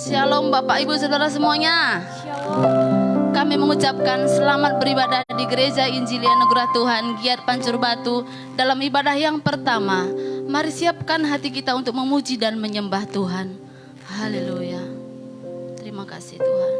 Shalom Bapak Ibu Saudara semuanya. Shalom. Kami mengucapkan selamat beribadah di Gereja Injili Anugerah Tuhan Giat Pancur Batu. Dalam ibadah yang pertama, mari siapkan hati kita untuk memuji dan menyembah Tuhan. Haleluya. Terima kasih Tuhan.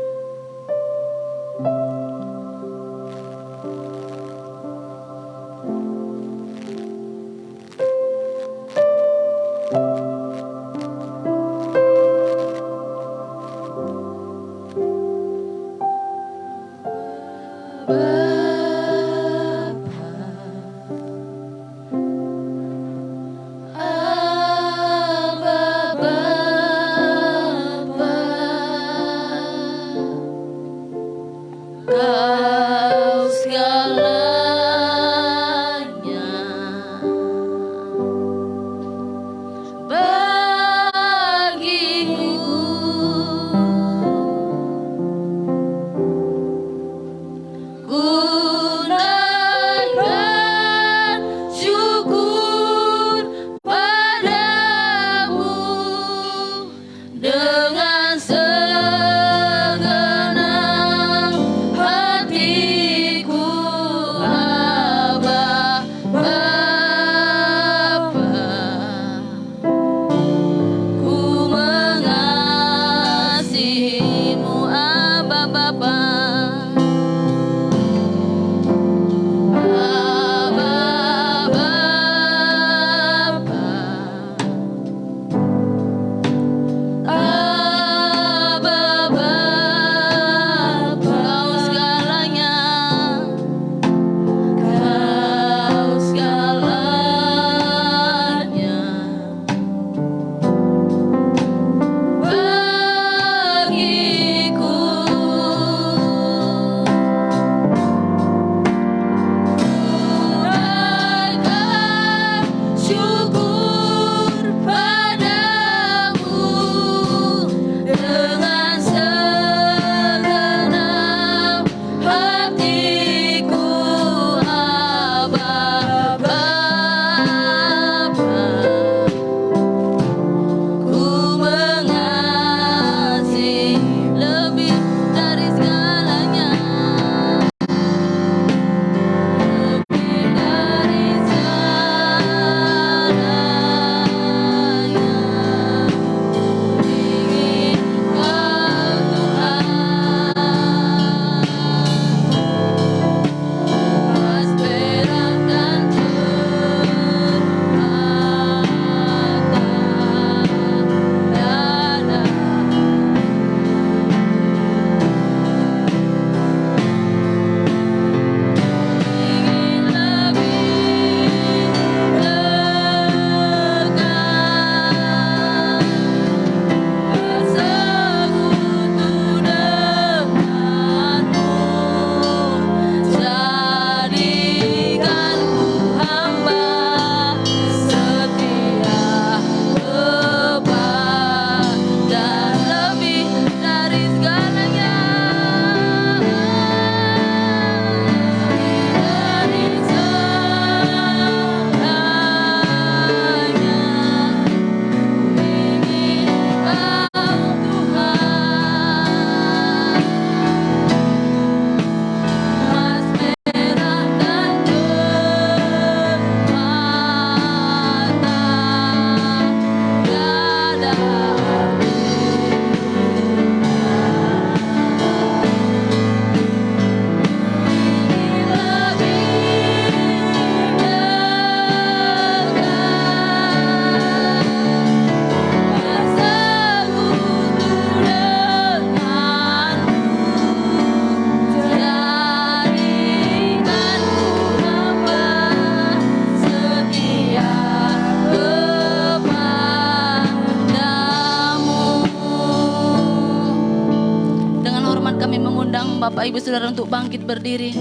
Bapak Ibu Saudara untuk bangkit berdiri.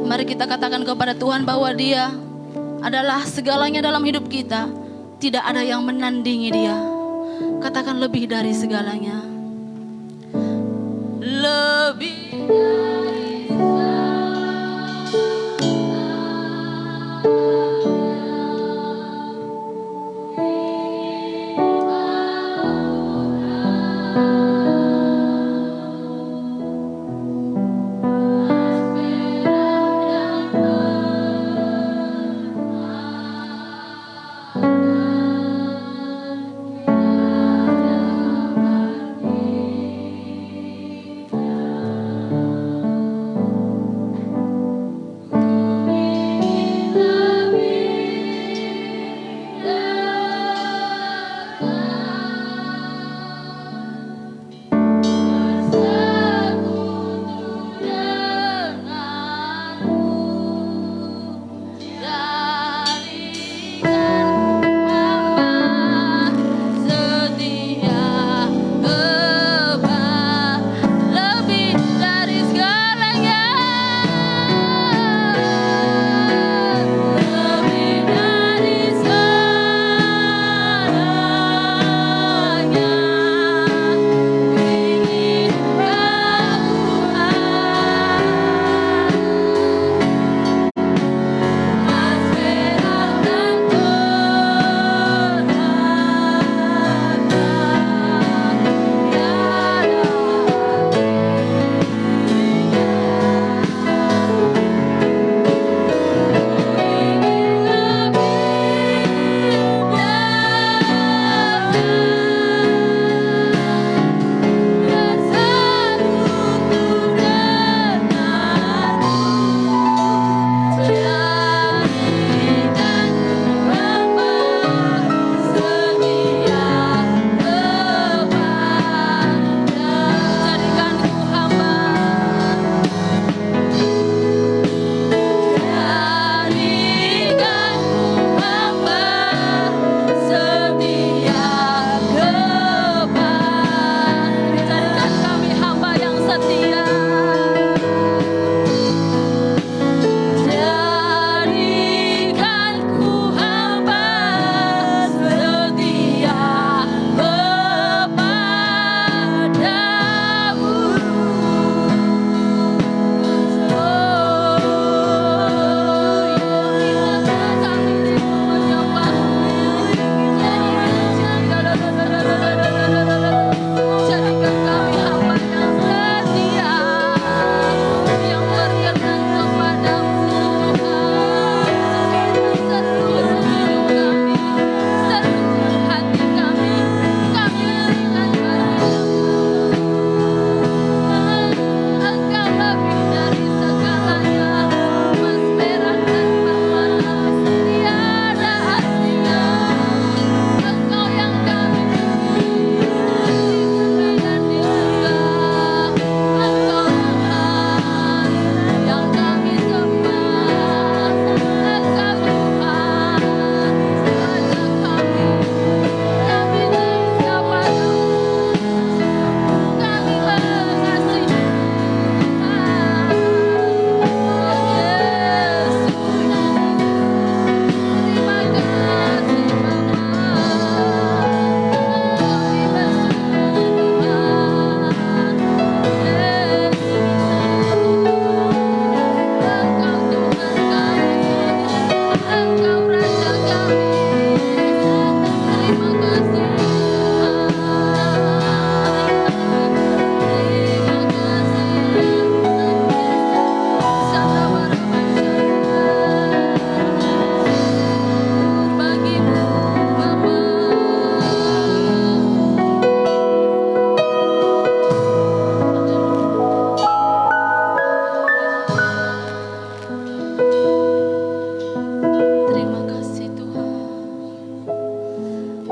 Mari kita katakan kepada Tuhan bahwa Dia adalah segalanya dalam hidup kita. Tidak ada yang menandingi Dia. Katakan lebih dari segalanya. Lebih dari segalanya.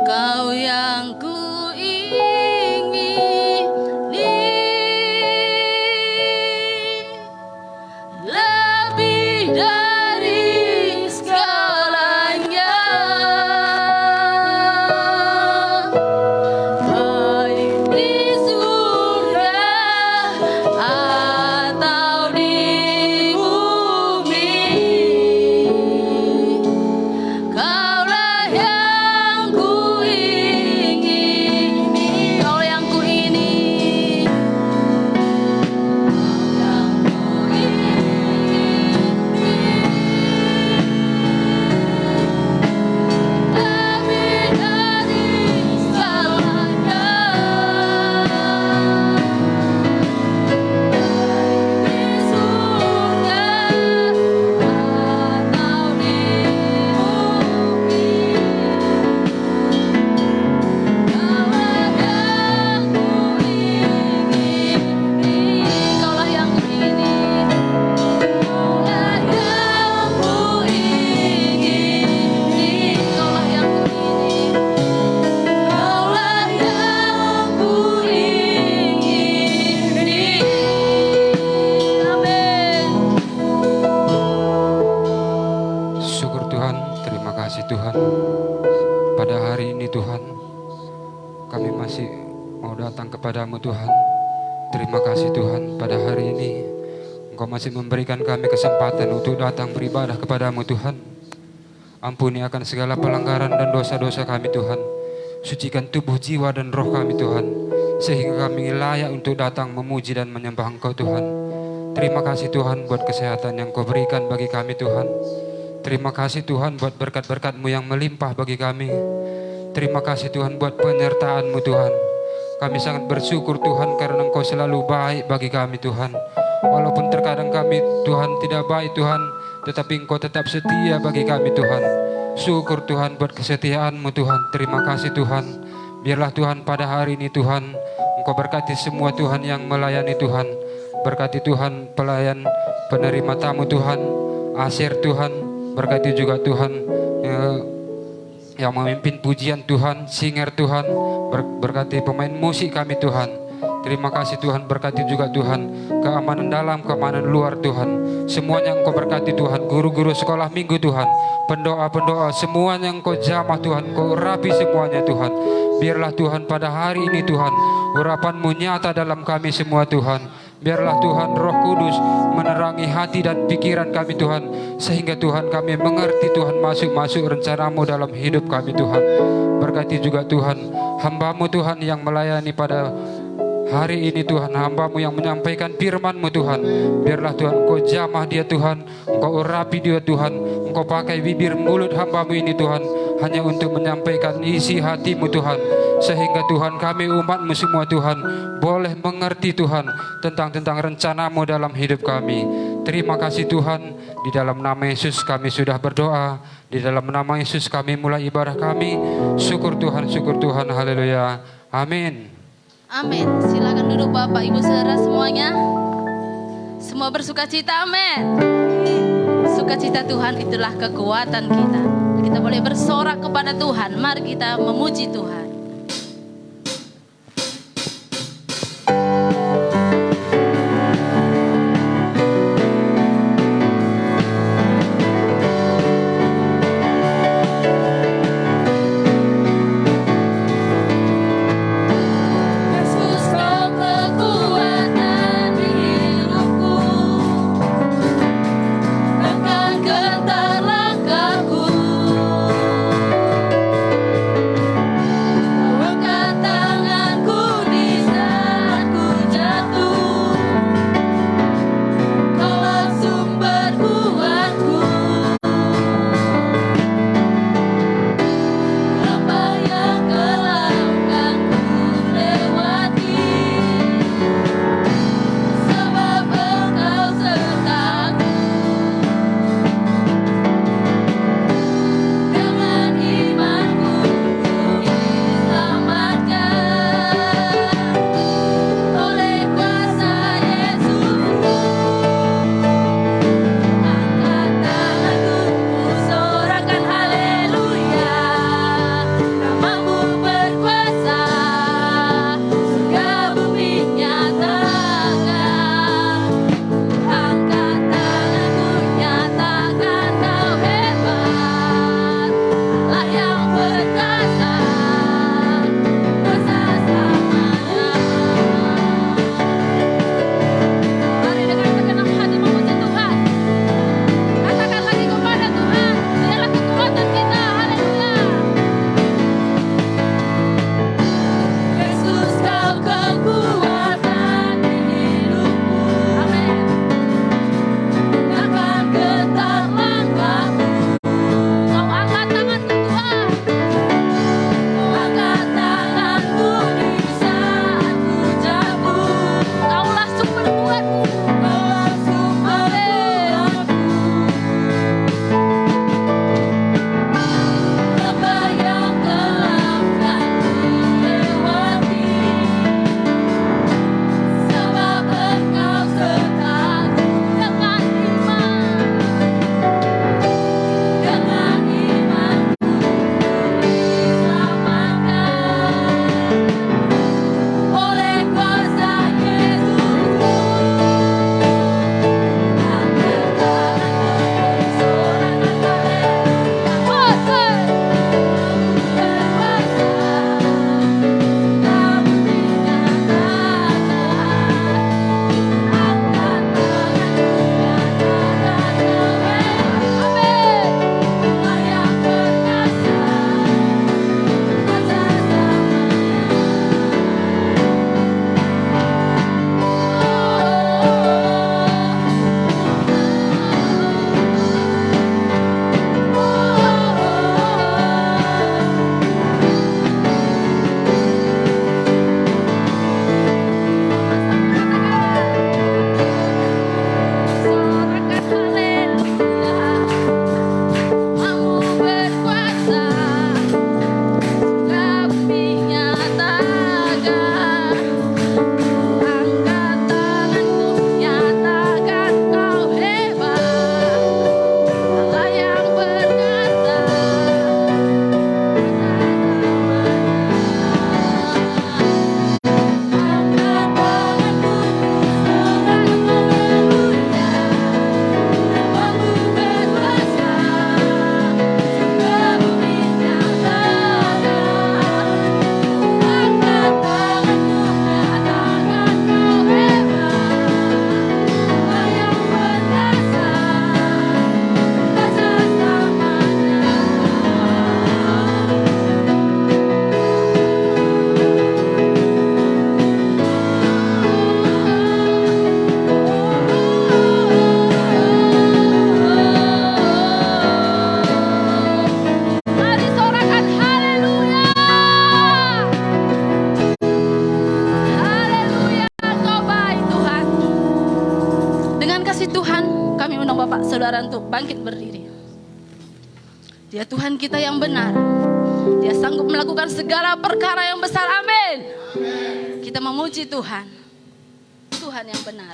Kau yang lebih dari segalanya, baik di surga atau di bumi. Kaulah yang kuingini, Kaulah yang kuingini, lebih dari segalanya, di surga atau di bumi. Kaulah yang kuingini, Kaulah yang kuingini, Kaulah yang kuingini, Kaulah yang kuingini. Amin. Syukur Tuhan, terima kasih Tuhan. Pada hari ini Tuhan, kami masih mau datang kepadamu Tuhan. Terima kasih Tuhan, pada hari ini Engkau masih memberikan kami kesempatan untuk datang beribadah kepadamu Tuhan. Ampuni akan segala pelanggaran dan dosa-dosa kami Tuhan. Sucikan tubuh, jiwa dan roh kami Tuhan, sehingga kami layak untuk datang memuji dan menyembah Engkau Tuhan. Terima kasih Tuhan buat kesehatan yang Kau berikan bagi kami Tuhan. Terima kasih Tuhan buat berkat-berkat-Mu yang melimpah bagi kami. Terima kasih Tuhan buat penyertaan-Mu Tuhan. Kami sangat bersyukur Tuhan karena Engkau selalu baik bagi kami Tuhan. Walaupun terkadang kami Tuhan tidak baik Tuhan, tetapi Engkau tetap setia bagi kami Tuhan. Syukur Tuhan buat kesetiaan-Mu Tuhan. Terima kasih Tuhan. Biarlah Tuhan pada hari ini Tuhan, Engkau berkati semua Tuhan yang melayani Tuhan. Berkati Tuhan pelayan penerima tamu Tuhan, Asir Tuhan. Berkati juga Tuhan yang memimpin pujian Tuhan, singer Tuhan. Berkati pemain musik kami Tuhan. Terima kasih Tuhan, berkati juga Tuhan keamanan dalam, keamanan luar Tuhan. Semuanya Engkau berkati Tuhan, guru-guru sekolah minggu Tuhan, pendoa-pendoa, semuanya Engkau jamah Tuhan, Engkau rapi semuanya Tuhan. Biarlah Tuhan pada hari ini Tuhan, urapan-Mu nyata dalam kami semua Tuhan. Biarlah Tuhan Roh Kudus menerangi hati dan pikiran kami Tuhan, sehingga Tuhan kami mengerti Tuhan masuk-masuk rencana-Mu dalam hidup kami Tuhan. Berkati juga Tuhan hamba-Mu Tuhan yang melayani pada hari ini Tuhan, hamba-Mu yang menyampaikan firman-Mu Tuhan. Biarlah Tuhan Engkau jamah dia Tuhan, Engkau urapi dia Tuhan, Engkau pakai bibir mulut hamba-Mu ini Tuhan, hanya untuk menyampaikan isi hati-Mu Tuhan, sehingga Tuhan kami umat-Mu semua Tuhan boleh mengerti Tuhan tentang rencana-Mu dalam hidup kami. Terima kasih Tuhan, di dalam nama Yesus kami sudah berdoa, di dalam nama Yesus kami mulai ibadah kami. Syukur Tuhan, haleluya, amin. Amin. Silakan duduk Bapak Ibu Saudara semuanya. Semua bersuka cita, amin. Sukacita Tuhan itulah kekuatan kita. Kita boleh bersorak kepada Tuhan. Mari kita memuji Tuhan. Gentar langkahku. saudara untuk bangkit berdiri. Dia Tuhan kita yang benar. Dia sanggup melakukan segala perkara yang besar. Amin. Kita memuji Tuhan. Tuhan yang benar.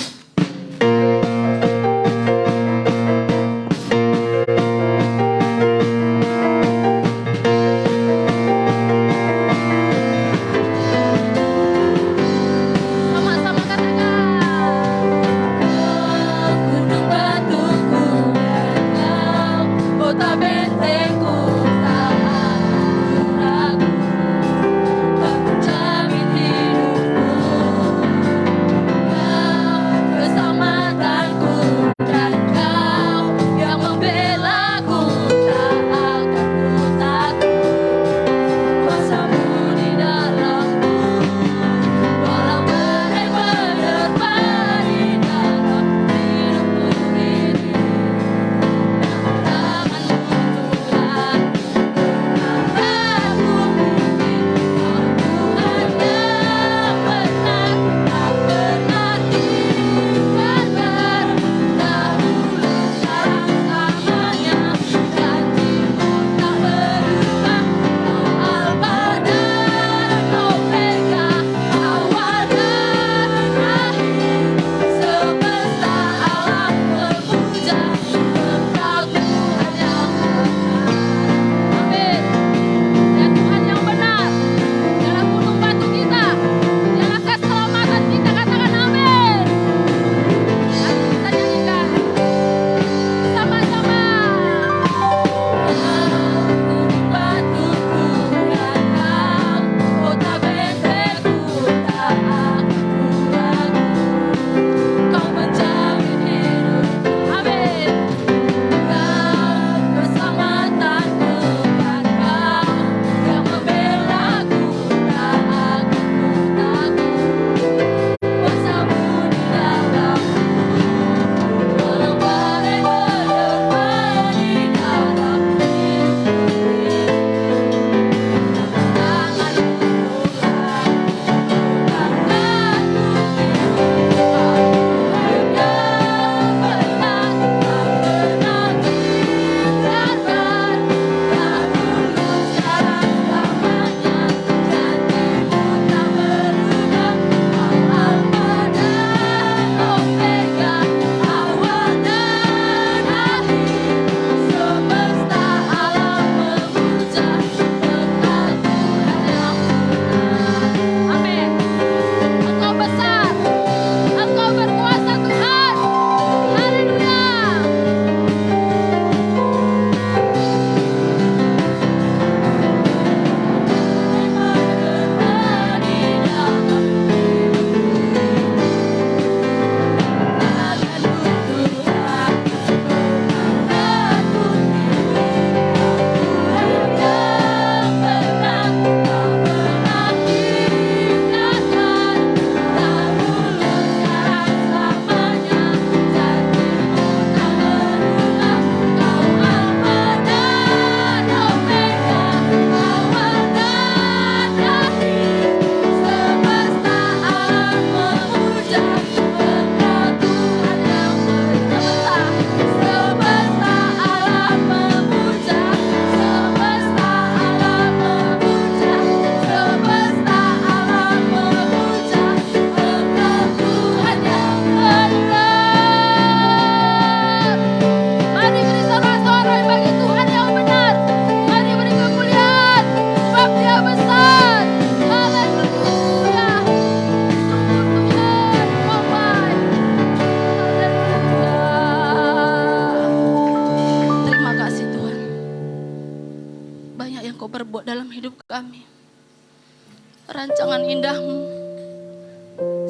Rancangan indahmu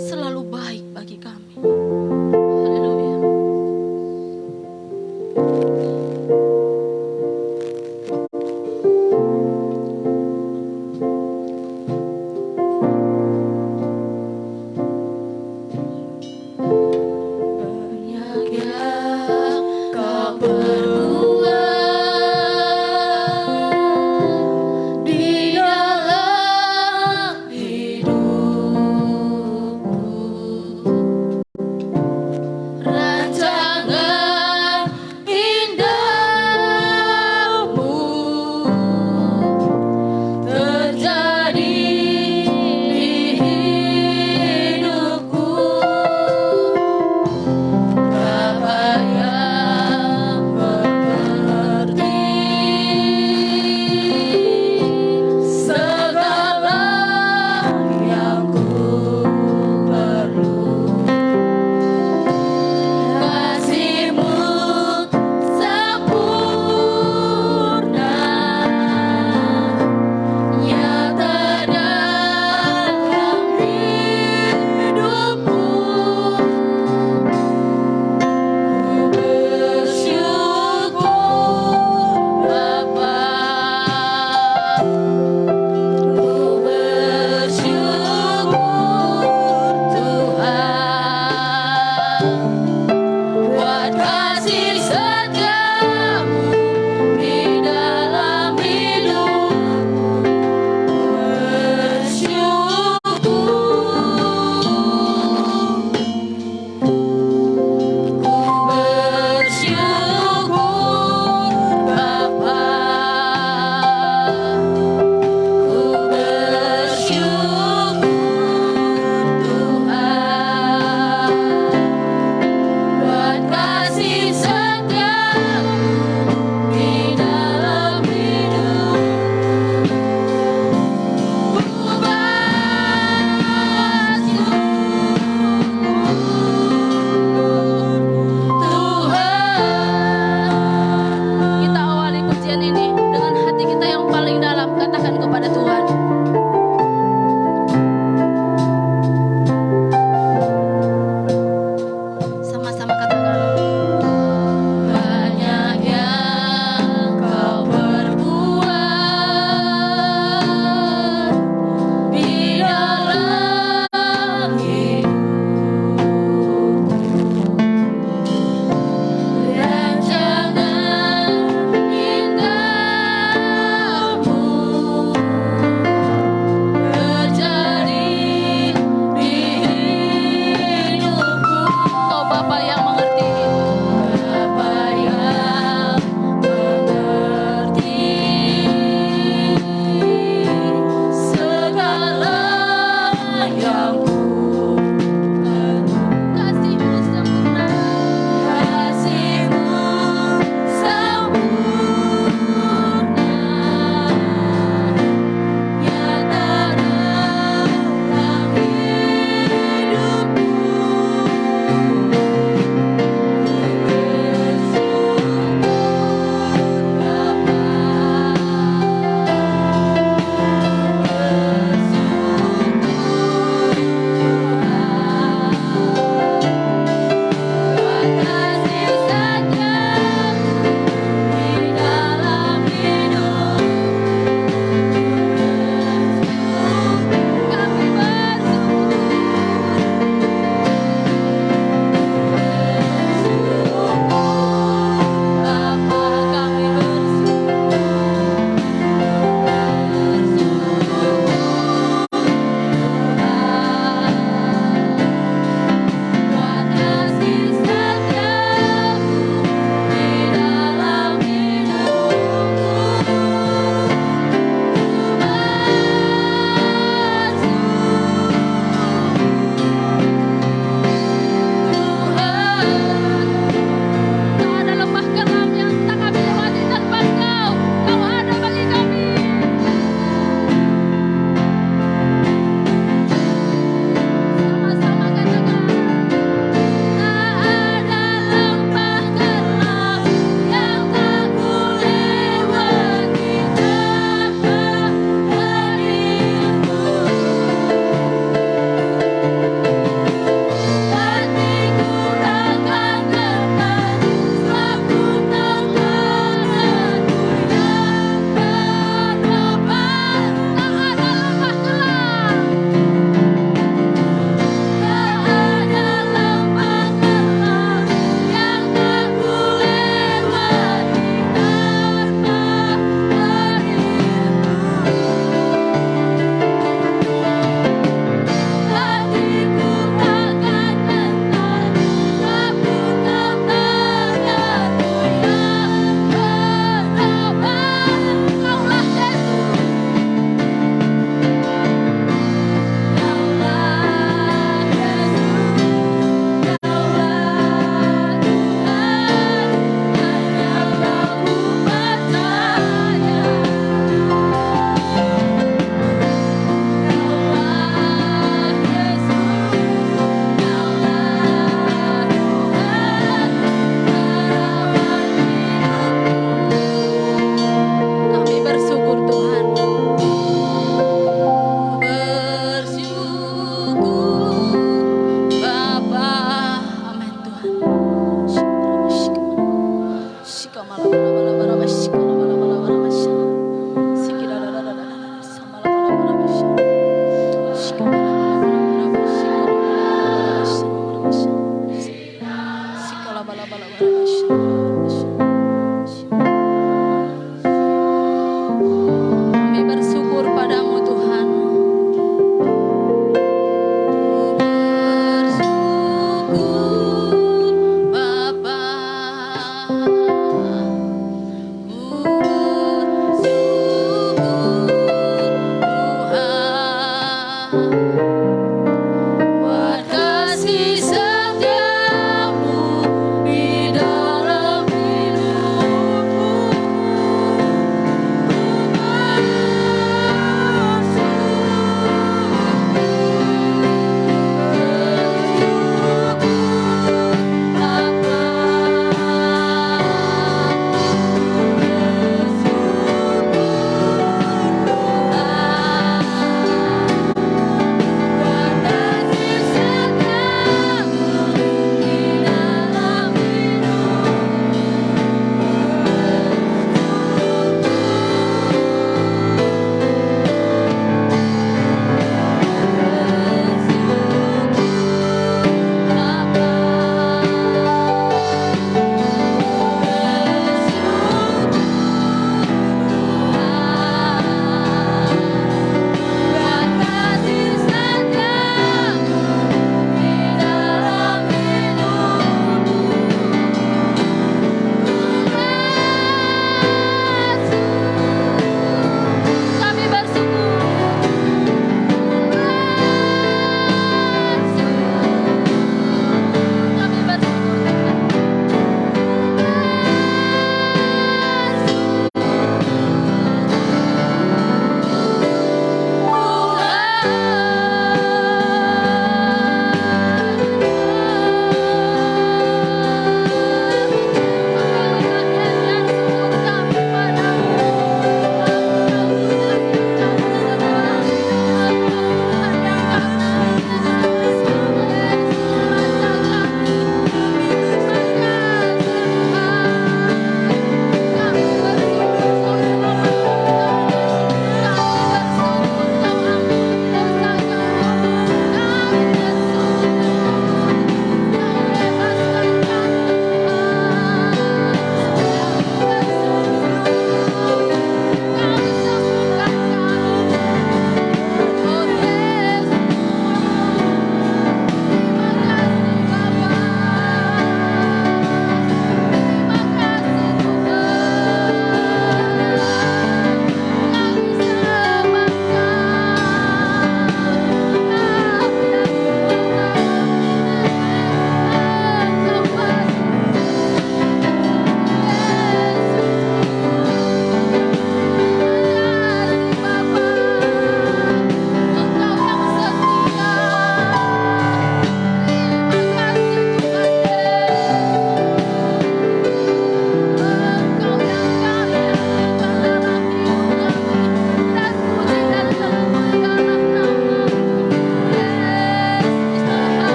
selalu baik bagi kami. Haleluya. Banyak yang kau perbuat di dalam hidup.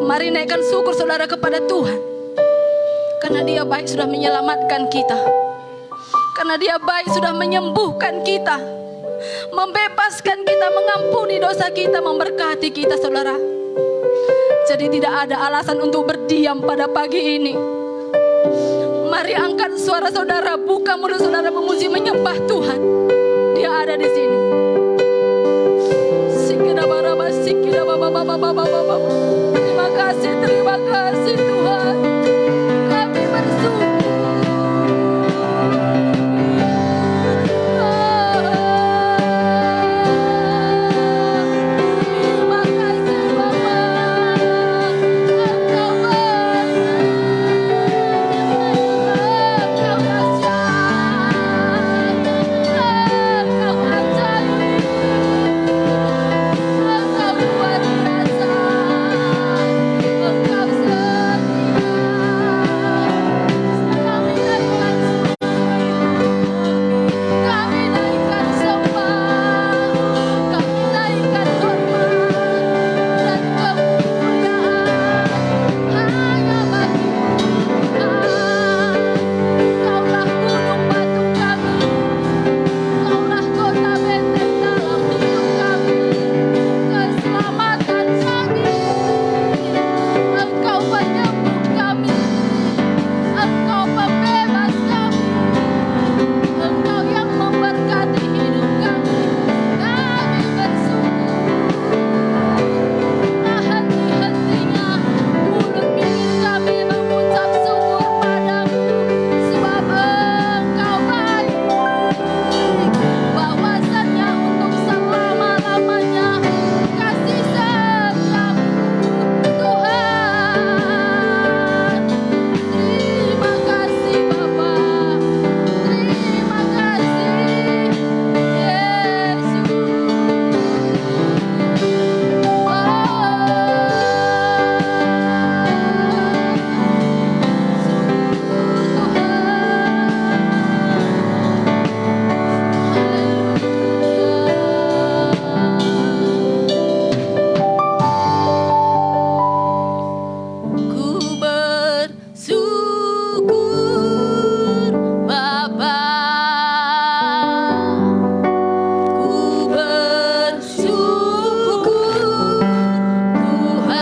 Mari naikkan syukur saudara kepada Tuhan. Karena Dia baik sudah menyelamatkan kita. Karena Dia baik sudah menyembuhkan kita, membebaskan kita, mengampuni dosa kita, memberkati kita saudara. Jadi tidak ada alasan untuk berdiam pada pagi ini. Mari angkat suara saudara, buka mulut saudara memuji menyembah Tuhan. Dia ada di sini. Terima kasih Tuhan. Kami bersyukur. Terima kasih Bapa. Engkau baik. Engkau dahsyat. Engkau ajaib. Engkau luar biasa. Engkau setia. Kami naikkan sembah, kami naikkan hormat dan kemuliaan hanya bagi Tuhan. Kaulah gunung batu kami, Kaulah kota benteng dalam hidup kami, keselamatan kami. Engkau penyembuh kami, Engkau pembebas kami, Engkau yang memberkati hidup kami. Kami bersyukur. Tak henti-hentinya mulut bibir kami mengucap syukur padamu, sebab Engkau baik. Bahwasannya untuk selama-lamanya kasih setiamu Tuhan. Terima kasih Bapa. Terima kasih Yesus. Ku bersyukur Bapa, ku bersyukur Tuhan,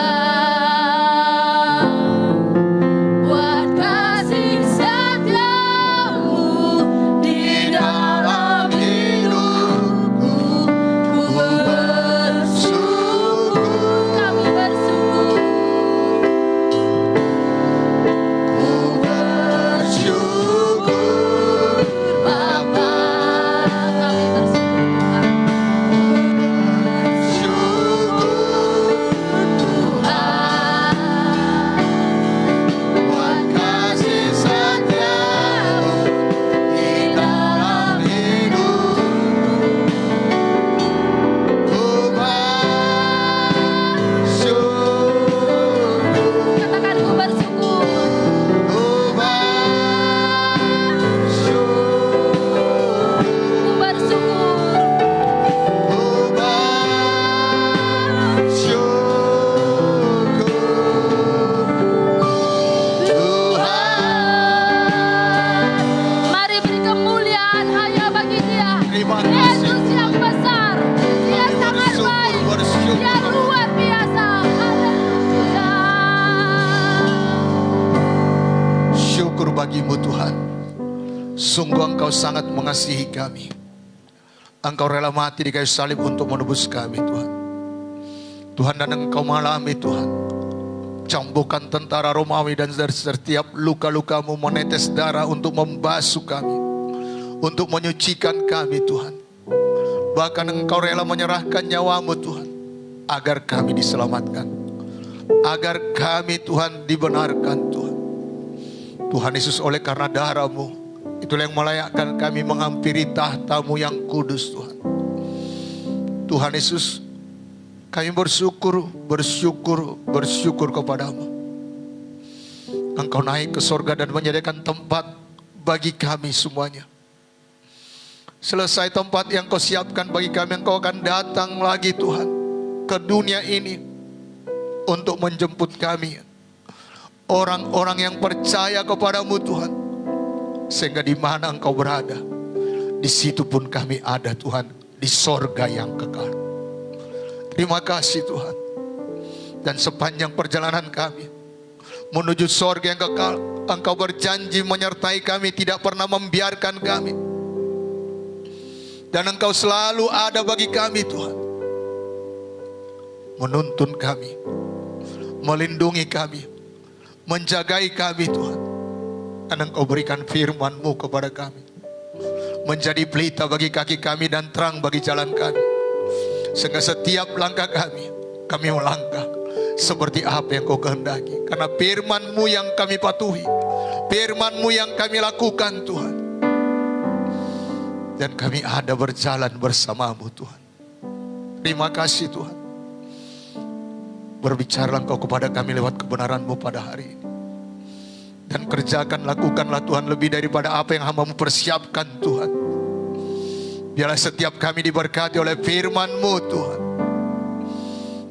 buat kasih setiamu di dalam hidupku. Ku bersyukur, kami bersyukur. Bapa, kami bersyukur Tuhan, buat kasih setiamu di dalam katakan ku bersyukur. Ku bersyukur. Mari beri kemuliaan hanya bagi Dia. Terima kasih. Yesus yang besar, Dia sangat baik, Dia luar biasa. Haleluya. Syukur bagimu Tuhan. Sungguh Engkau sangat mengasihi kami. Engkau rela mati di kayu salib untuk menebus kami Tuhan. Tuhan, dan Engkau mengalami Tuhan cambukan tentara Romawi, dan dari setiap luka-lukamu menetes darah untuk membasuh kami, untuk menyucikan kami Tuhan. Bahkan Engkau rela menyerahkan nyawamu Tuhan, agar kami diselamatkan, agar kami Tuhan dibenarkan Tuhan. Tuhan Yesus, oleh karena darah-Mu, itulah yang melayakkan kami menghampiri tahta-Mu yang kudus Tuhan. Tuhan Yesus, kami bersyukur kepadamu. Engkau naik ke sorga dan menyediakan tempat bagi kami semuanya. Selesai tempat yang Kau siapkan bagi kami, Engkau akan datang lagi Tuhan ke dunia ini untuk menjemput kami, orang-orang yang percaya kepadamu Tuhan, sehingga di mana Engkau berada, di situ pun kami ada Tuhan, di sorga yang kekal. Terima kasih Tuhan. Dan sepanjang perjalanan kami menuju sorga yang kekal, Engkau berjanji menyertai kami, tidak pernah membiarkan kami. Dan Engkau selalu ada bagi kami Tuhan, menuntun kami, melindungi kami, menjagai kami Tuhan. Dan Engkau berikan firman-Mu kepada kami, menjadi pelita bagi kaki kami dan terang bagi jalan kami. Sehingga setiap langkah kami melangkah seperti apa yang Kau kehendaki. Karena firman-Mu yang kami patuhi, firman-Mu yang kami lakukan Tuhan. Dan kami ada berjalan bersama-Mu Tuhan. Terima kasih Tuhan. Berbicaralah Engkau kepada kami lewat kebenaran-Mu pada hari ini. Dan kerjakan, lakukanlah Tuhan lebih daripada apa yang hamba-Mu persiapkan Tuhan. Biarlah setiap kami diberkati oleh firman-Mu Tuhan.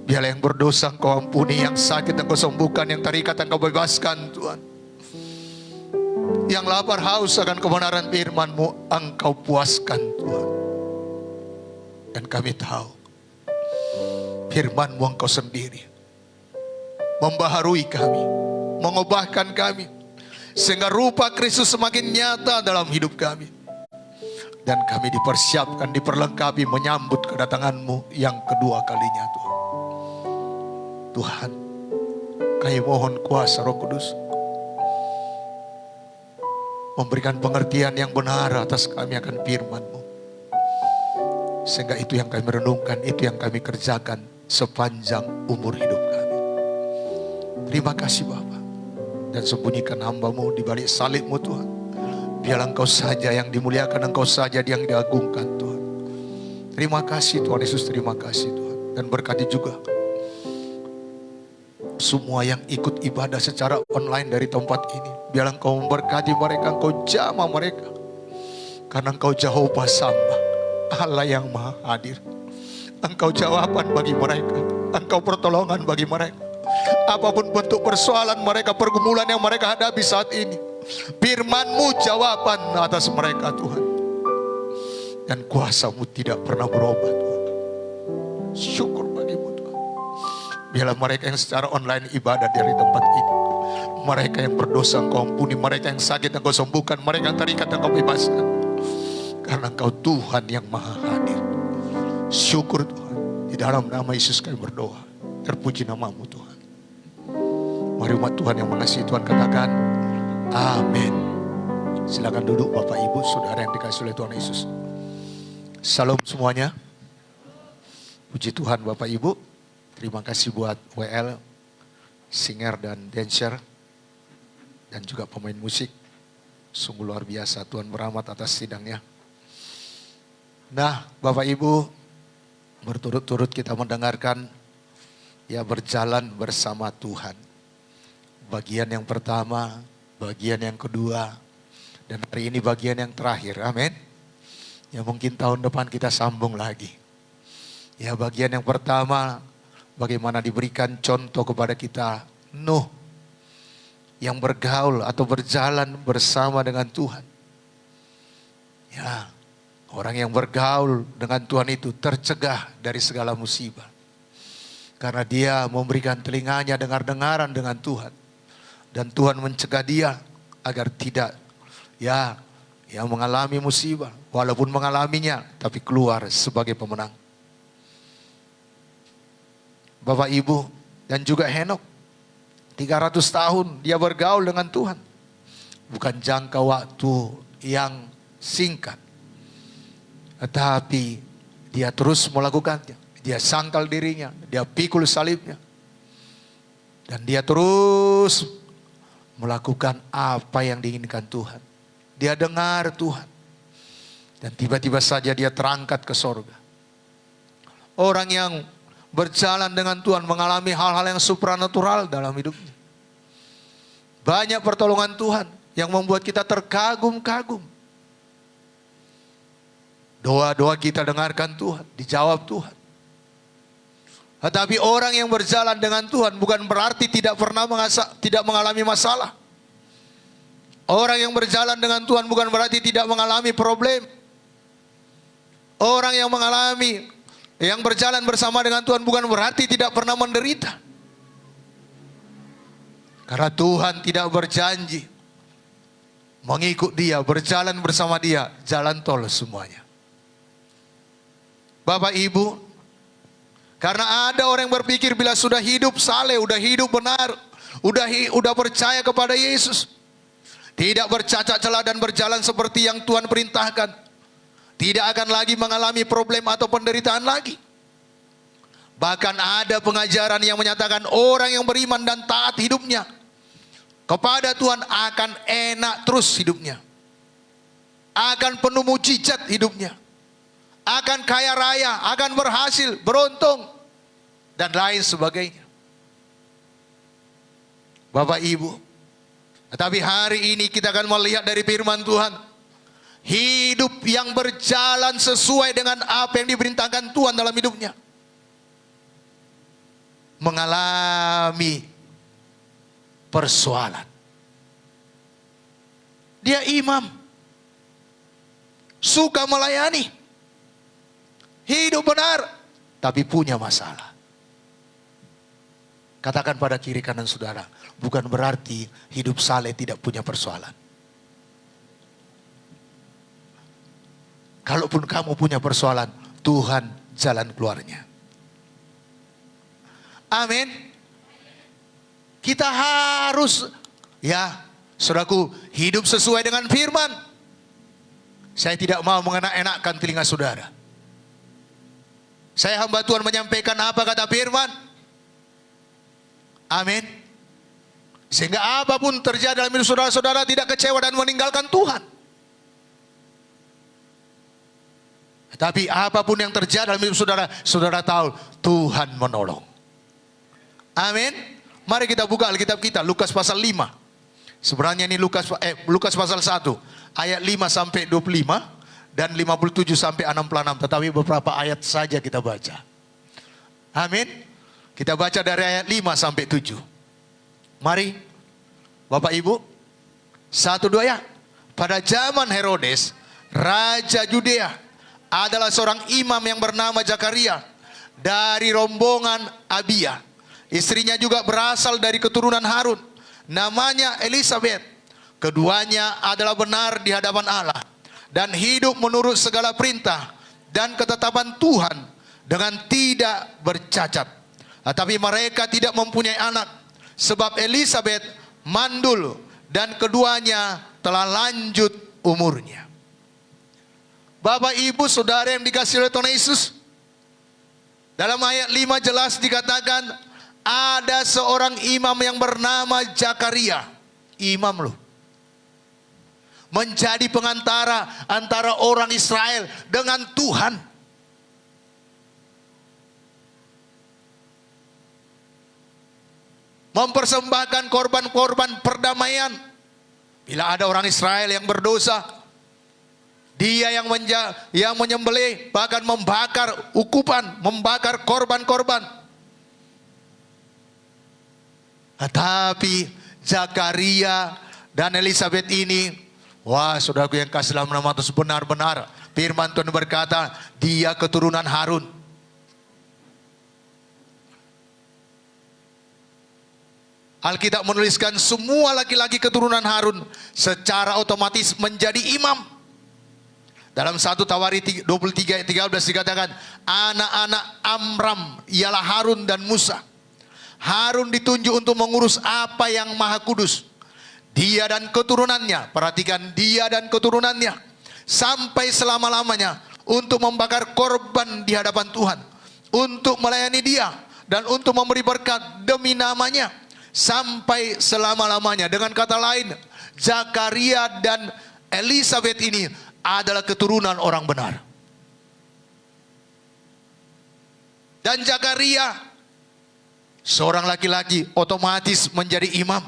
Biarlah yang berdosa Engkau ampuni, yang sakit Engkau sembuhkan, yang terikat Engkau bebaskan Tuhan. Yang lapar haus akan kebenaran firman-Mu Engkau puaskan Tuhan. Dan kami tahu firman-Mu Engkau sendiri membaharui kami, mengubahkan kami, sehingga rupa Kristus semakin nyata dalam hidup kami. Dan kami dipersiapkan, diperlengkapi menyambut kedatangan-Mu yang kedua kalinya Tuhan. Tuhan, kami mohon kuasa Roh Kudus memberikan pengertian yang benar atas kami akan firman-Mu. Sehingga itu yang kami renungkan, itu yang kami kerjakan sepanjang umur hidup kami. Terima kasih Bapa. Dan sembunyikan hamba-Mu di balik salib-Mu Tuhan. Biarlah Engkau saja yang dimuliakan, Engkau saja yang diagungkan Tuhan. Terima kasih Tuhan Yesus, terima kasih Tuhan. Dan berkati juga semua yang ikut ibadah secara online dari tempat ini. Biarlah Engkau memberkati mereka, Engkau jamah mereka. Karena Engkau Jehovah Samba, Allah yang maha hadir. Engkau jawaban bagi mereka, Engkau pertolongan bagi mereka. Apapun bentuk persoalan mereka, pergumulan yang mereka hadapi saat ini, firman-Mu jawaban atas mereka Tuhan. Dan kuasa-Mu tidak pernah berubah Tuhan. Syukur bagi-Mu Tuhan. Biarlah mereka yang secara online ibadah dari tempat ini, mereka yang berdosa Engkau ampuni, mereka yang sakit Engkau sembuhkan, mereka yang terikat Engkau bebaskan. Karena Engkau Tuhan yang maha hadir. Syukur Tuhan. Di dalam nama Yesus kami berdoa. Terpuji nama-Mu Tuhan. Mari umat Tuhan yang mengasihi Tuhan katakan amin. Silakan duduk Bapak Ibu Saudara yang dikasihi oleh Tuhan Yesus. Salam semuanya. Puji Tuhan Bapak Ibu. Terima kasih buat WL, singer dan dancer, dan juga pemain musik. Sungguh luar biasa, Tuhan berahmat atas sidangnya. Nah Bapak Ibu, berturut-turut kita mendengarkan ya berjalan bersama Tuhan. Bagian yang pertama, bagian yang kedua, dan hari ini bagian yang terakhir, amin. Ya mungkin tahun depan kita sambung lagi. Ya bagian yang pertama, bagaimana diberikan contoh kepada kita Nuh, yang bergaul atau berjalan bersama dengan Tuhan. Ya, orang yang bergaul dengan Tuhan itu tercegah dari segala musibah. Karena dia memberikan telinganya dengar-dengaran dengan Tuhan. Dan Tuhan mencegah dia agar tidak mengalami musibah. Walaupun mengalaminya, tapi keluar sebagai pemenang. Bapak Ibu dan juga Henok, 300 tahun dia bergaul dengan Tuhan. Bukan jangka waktu yang singkat. Tetapi dia terus melakukannya. Dia sangkal dirinya, dia pikul salibnya. Dan dia terus melakukan apa yang diinginkan Tuhan. Dia dengar Tuhan. Dan tiba-tiba saja dia terangkat ke sorga. Orang yang berjalan dengan Tuhan mengalami hal-hal yang supranatural dalam hidupnya. Banyak pertolongan Tuhan yang membuat kita terkagum-kagum. Doa-doa kita dengarkan Tuhan, dijawab Tuhan. Tetapi orang yang berjalan dengan Tuhan bukan berarti tidak pernah tidak mengalami masalah. Orang yang berjalan dengan Tuhan bukan berarti tidak mengalami problem. Orang yang berjalan bersama dengan Tuhan bukan berarti tidak pernah menderita. Karena Tuhan tidak berjanji mengikut Dia, berjalan bersama Dia, jalan tol semuanya. Bapak Ibu, karena ada orang yang berpikir bila sudah hidup saleh, udah hidup benar, udah percaya kepada Yesus, tidak bercacat celah dan berjalan seperti yang Tuhan perintahkan, tidak akan lagi mengalami problem atau penderitaan lagi. Bahkan ada pengajaran yang menyatakan orang yang beriman dan taat hidupnya kepada Tuhan akan enak terus hidupnya, akan penuh mujizat hidupnya, akan kaya raya, akan berhasil, beruntung, dan lain sebagainya. Bapak Ibu, tetapi hari ini kita akan melihat dari firman Tuhan, hidup yang berjalan sesuai dengan apa yang diperintahkan Tuhan dalam hidupnya, mengalami persoalan. Dia imam, suka melayani, hidup benar, tapi punya masalah. Katakan pada kiri kanan saudara, bukan berarti hidup saleh tidak punya persoalan. Kalaupun kamu punya persoalan, Tuhan jalan keluarnya. Amin. Kita harus, saudaraku, hidup sesuai dengan firman. Saya tidak mau mengenak-enakkan telinga saudara. Saya hamba Tuhan menyampaikan apa kata firman. Amin. Sehingga apapun terjadi dalam hidup saudara-saudara tidak kecewa dan meninggalkan Tuhan. Tapi apapun yang terjadi dalam hidup saudara, saudara tahu Tuhan menolong. Amin. Mari kita buka Alkitab kita, Lukas pasal 5. Sebenarnya ini Lukas pasal 1, ayat 5 sampai 25 dan 57 sampai 66, tetapi beberapa ayat saja kita baca. Amin. Kita baca dari ayat 5 sampai 7. Mari Bapak Ibu, 1, 2 ya. Pada zaman Herodes, Raja Yudea, adalah seorang imam yang bernama Zakaria dari rombongan Abia. Istrinya juga berasal dari keturunan Harun, namanya Elisabet. Keduanya adalah benar di hadapan Allah dan hidup menurut segala perintah dan ketetapan Tuhan dengan tidak bercacat. Tetapi mereka tidak mempunyai anak, sebab Elisabet mandul dan keduanya telah lanjut umurnya. Bapak Ibu Saudara yang dikasihi oleh Tuhan Yesus, dalam ayat 5 jelas dikatakan ada seorang imam yang bernama Zakaria. Imam loh, menjadi pengantara antara orang Israel dengan Tuhan. Mempersembahkan korban-korban perdamaian. Bila ada orang Israel yang berdosa, dia yang menyembelih, bahkan membakar ukupan, membakar korban-korban. Tetapi Zakaria dan Elisabet ini, wah saudaraku yang kasih dalam nama Tuhan, benar-benar firman Tuhan berkata, dia keturunan Harun. Alkitab menuliskan semua laki-laki keturunan Harun secara otomatis menjadi imam. Dalam 1 Tawarikh 23 ayat 13 dikatakan, anak-anak Amram ialah Harun dan Musa. Harun ditunjuk untuk mengurus apa yang maha kudus. Dia dan keturunannya, perhatikan, dia dan keturunannya sampai selama-lamanya untuk membakar korban di hadapan Tuhan, untuk melayani dia dan untuk memberi berkat demi namanya sampai selama-lamanya. Dengan kata lain, Zakaria dan Elisabet ini adalah keturunan orang benar. Dan Zakaria, seorang laki-laki, otomatis menjadi imam.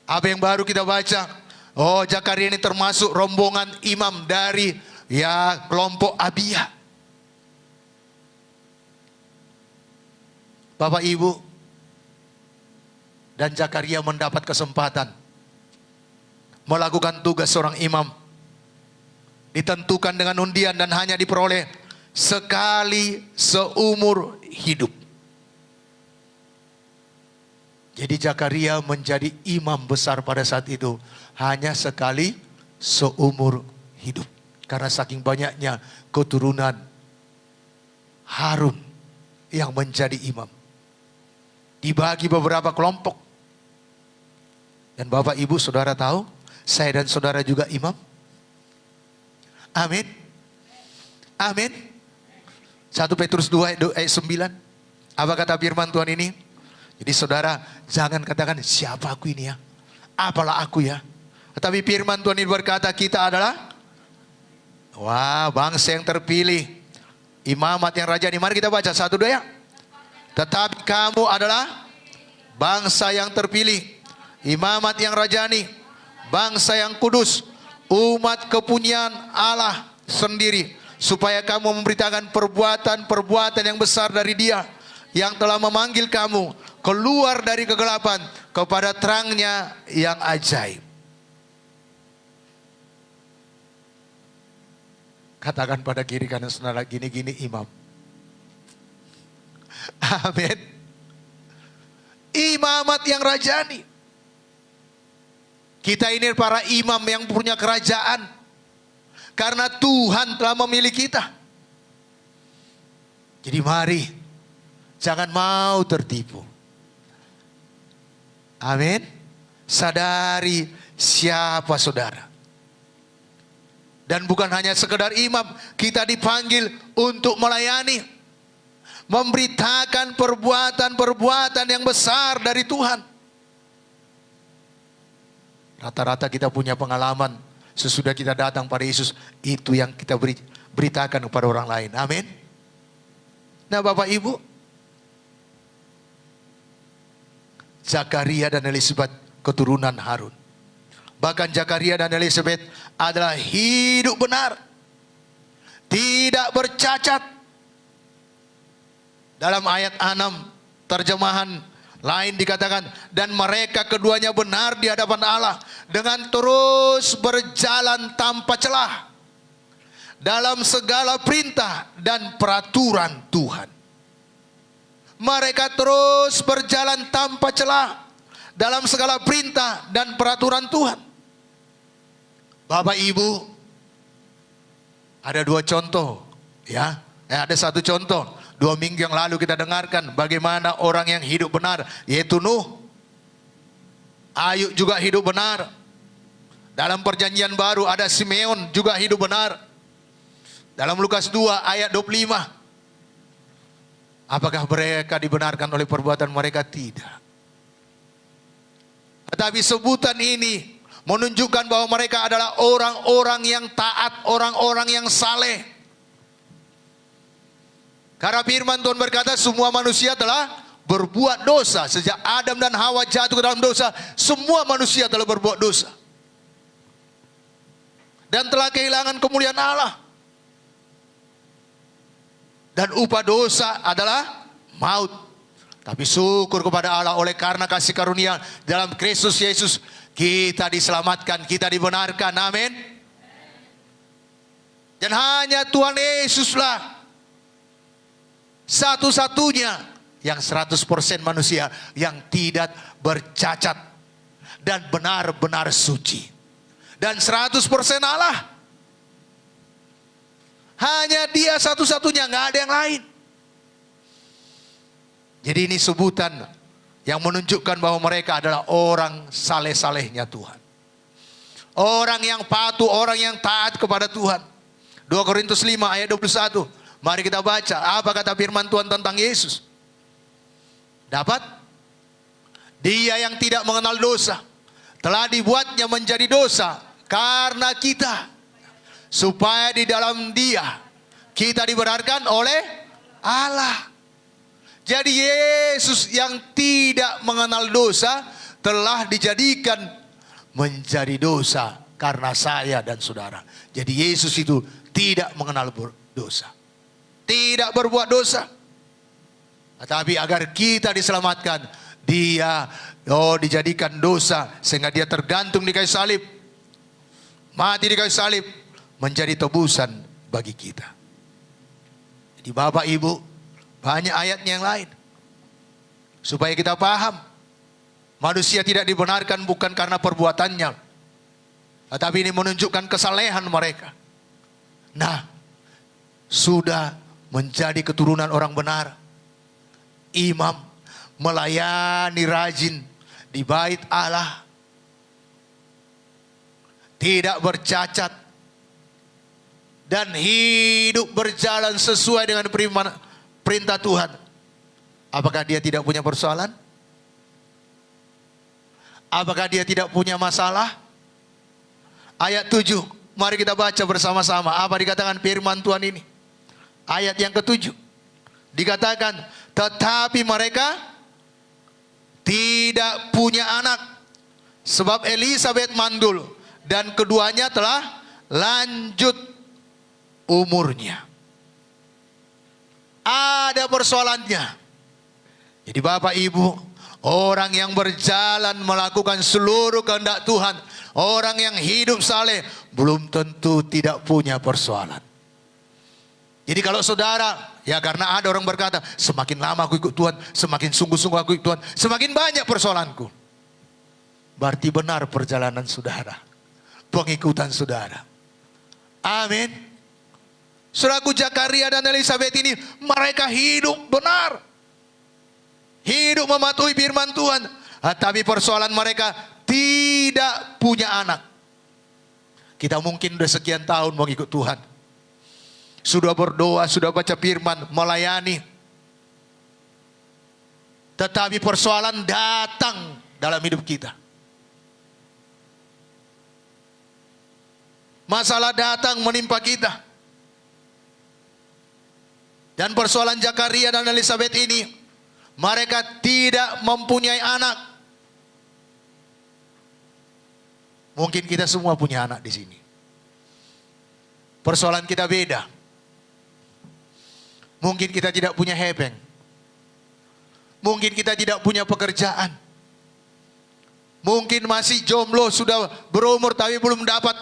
Apa yang baru kita baca? Oh, Zakaria ini termasuk rombongan imam dari kelompok Abia. Bapak Ibu dan Zakaria mendapat kesempatan melakukan tugas seorang imam. Ditentukan dengan undian dan hanya diperoleh sekali seumur hidup. Jadi Zakaria menjadi imam besar pada saat itu hanya sekali seumur hidup. Karena saking banyaknya keturunan Harun yang menjadi imam. Dibagi beberapa kelompok. Dan Bapak Ibu Saudara tahu, saya dan saudara juga imam. Amin. Amin. 1 Petrus 2 ayat 9. Apa kata firman Tuhan ini? Jadi saudara jangan katakan siapa aku ini ya. Apalah aku ya. Tetapi firman Tuhan ini berkata kita adalah bangsa yang terpilih. Imamat yang rajani. Mari kita baca 1, 2 ya. Tetapi kamu adalah bangsa yang terpilih, imamat yang rajani, bangsa yang kudus, umat kepunyaan Allah sendiri, supaya kamu memberitakan perbuatan-perbuatan yang besar dari Dia yang telah memanggil kamu keluar dari kegelapan kepada terangnya yang ajaib. Katakan pada kiri kanan saudara, gini-gini imam. Amin. Imamat yang rajani. Kita ini para imam yang punya kerajaan. Karena Tuhan telah memilih kita. Jadi mari, jangan mau tertipu. Amin. Sadari siapa saudara. Dan bukan hanya sekedar imam, kita dipanggil untuk melayani. Memberitakan perbuatan-perbuatan yang besar dari Tuhan. Rata-rata kita punya pengalaman sesudah kita datang pada Yesus, itu yang kita beritakan kepada orang lain. Amin. Nah Bapak Ibu, Zakaria dan Elisabet keturunan Harun. Bahkan Zakaria dan Elisabet adalah hidup benar, tidak bercacat. Dalam ayat 6 terjemahan lain dikatakan, dan mereka keduanya benar di hadapan Allah dengan terus berjalan tanpa celah dalam segala perintah dan peraturan Tuhan. Mereka terus berjalan tanpa celah dalam segala perintah dan peraturan Tuhan. Bapak Ibu, ada 2 contoh ya. Ada 1 contoh. 2 minggu yang lalu kita dengarkan bagaimana orang yang hidup benar, yaitu Nuh. Ayub juga hidup benar. Dalam perjanjian baru ada Simeon juga hidup benar. Dalam Lukas 2 ayat 25. Apakah mereka dibenarkan oleh perbuatan mereka? Tidak. Tetapi sebutan ini menunjukkan bahwa mereka adalah orang-orang yang taat, orang-orang yang saleh. Karena firman Tuhan berkata semua manusia telah berbuat dosa. Sejak Adam dan Hawa jatuh ke dalam dosa, semua manusia telah berbuat dosa. Dan telah kehilangan kemuliaan Allah. Dan upah dosa adalah maut. Tapi syukur kepada Allah oleh karena kasih karunia dalam Kristus Yesus, kita diselamatkan, kita dibenarkan. Amin. Dan hanya Tuhan Yesuslah satu-satunya yang 100% manusia yang tidak bercacat dan benar-benar suci. Dan 100% Allah. Hanya Dia satu-satunya, nggak ada yang lain. Jadi ini sebutan yang menunjukkan bahwa mereka adalah orang saleh-salehnya Tuhan. Orang yang patuh, orang yang taat kepada Tuhan. 2 Korintus 5 ayat 21. Mari kita baca apa kata firman Tuhan tentang Yesus. Dapat? Dia yang tidak mengenal dosa telah dibuatnya menjadi dosa karena kita, supaya di dalam Dia kita dibenarkan oleh Allah. Jadi Yesus yang tidak mengenal dosa telah dijadikan menjadi dosa karena saya dan saudara. Jadi Yesus itu tidak mengenal dosa, tidak berbuat dosa. Tetapi agar kita diselamatkan, dia dijadikan dosa sehingga dia tergantung di kayu salib. Mati di kayu salib menjadi tebusan bagi kita. Jadi Bapak Ibu, banyak ayatnya yang lain. Supaya kita paham, manusia tidak dibenarkan bukan karena perbuatannya, tetapi ini menunjukkan kesalehan mereka. Nah, sudah menjadi keturunan orang benar. Imam melayani rajin di bait Allah, tidak bercacat, dan hidup berjalan sesuai dengan perintah Tuhan. Apakah dia tidak punya persoalan? Apakah dia tidak punya masalah? Ayat 7, mari kita baca bersama-sama. Apa dikatakan firman Tuhan ini? Ayat yang ke-7 dikatakan, tetapi mereka tidak punya anak, sebab Elisabet mandul dan keduanya telah lanjut umurnya. Ada persoalannya. Jadi Bapak Ibu, orang yang berjalan melakukan seluruh kehendak Tuhan, orang yang hidup saleh, belum tentu tidak punya persoalan. Jadi kalau saudara, ya karena ada orang berkata, semakin lama aku ikut Tuhan, semakin sungguh-sungguh aku ikut Tuhan, semakin banyak persoalanku. Berarti benar perjalanan saudara, pengikutan saudara. Amin. Saudaraku, Zakaria dan Elisabet ini, mereka hidup benar. Hidup mematuhi firman Tuhan. Tapi persoalan mereka tidak punya anak. Kita mungkin udah sekian tahun mengikut Tuhan. Sudah berdoa, sudah baca firman, melayani. Tetapi persoalan datang dalam hidup kita. Masalah datang menimpa kita. Dan persoalan Zakaria dan Elisabet ini, mereka tidak mempunyai anak. Mungkin kita semua punya anak di sini. Persoalan kita beda. Mungkin kita tidak punya hepeng. Mungkin kita tidak punya pekerjaan. Mungkin masih jomblo, sudah berumur tapi belum dapat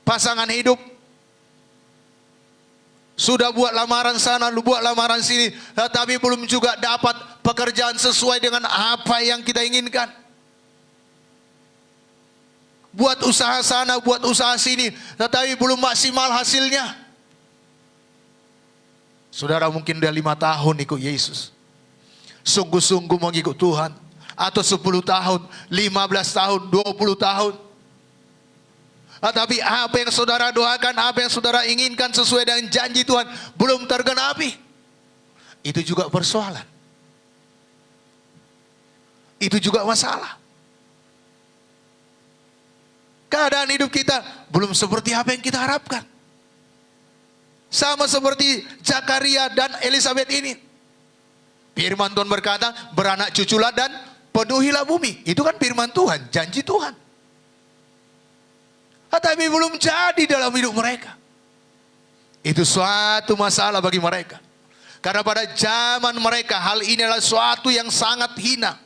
pasangan hidup. Sudah buat lamaran sana, buat lamaran sini, tetapi belum juga dapat pekerjaan sesuai dengan apa yang kita inginkan. Buat usaha sana, buat usaha sini, tetapi belum maksimal hasilnya. Saudara mungkin udah 5 tahun ikut Yesus, sungguh-sungguh mengikut Tuhan, atau 10 tahun, 15 tahun, 20 tahun. Tapi apa yang saudara doakan, apa yang saudara inginkan sesuai dengan janji Tuhan belum tergenapi. Itu juga persoalan. Itu juga masalah. Keadaan hidup kita belum seperti apa yang kita harapkan. Sama seperti Zakaria dan Elisabet ini. Firman Tuhan berkata, beranak cuculah dan penuhilah bumi. Itu kan firman Tuhan, janji Tuhan. Tapi belum jadi dalam hidup mereka. Itu suatu masalah bagi mereka. Karena pada zaman mereka hal ini adalah suatu yang sangat hina,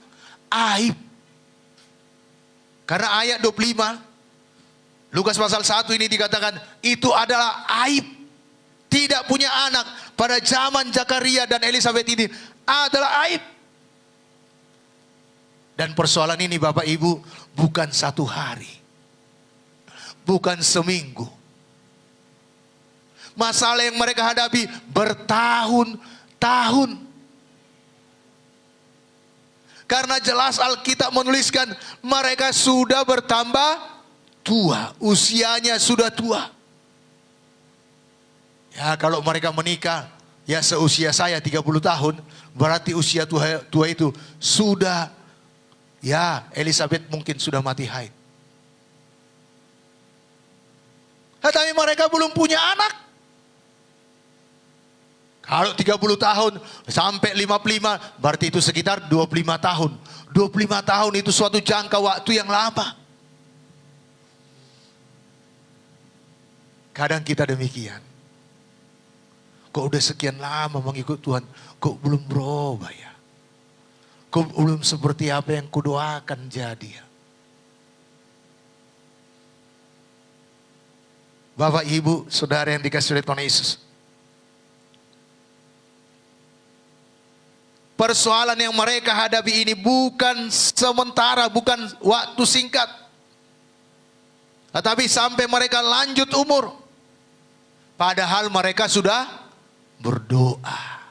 aib. Karena ayat 25 Lukas pasal 1 ini dikatakan itu adalah aib. Tidak punya anak pada zaman Zakaria dan Elisabet ini adalah aib. Dan persoalan ini Bapak Ibu bukan 1 hari, bukan seminggu. Masalah yang mereka hadapi bertahun-tahun. Karena jelas Alkitab menuliskan mereka sudah bertambah tua, usianya sudah tua. Ya kalau mereka menikah, ya seusia saya 30 tahun, berarti usia tua itu sudah, ya Elisabet mungkin sudah mati haid. Tapi mereka belum punya anak. Kalau 30 tahun sampai 55, berarti itu sekitar 25 tahun. 25 tahun itu suatu jangka waktu yang lama. Kadang kita demikian. Kok udah sekian lama mengikut Tuhan, kok belum berubah ya? Kok belum seperti apa yang kudoakan jadi ya? Bapak, Ibu, Saudara yang dikasihi oleh Tuhan Yesus. Persoalan yang mereka hadapi ini bukan sementara, bukan waktu singkat. Tetapi sampai mereka lanjut umur. Padahal mereka sudah berdoa.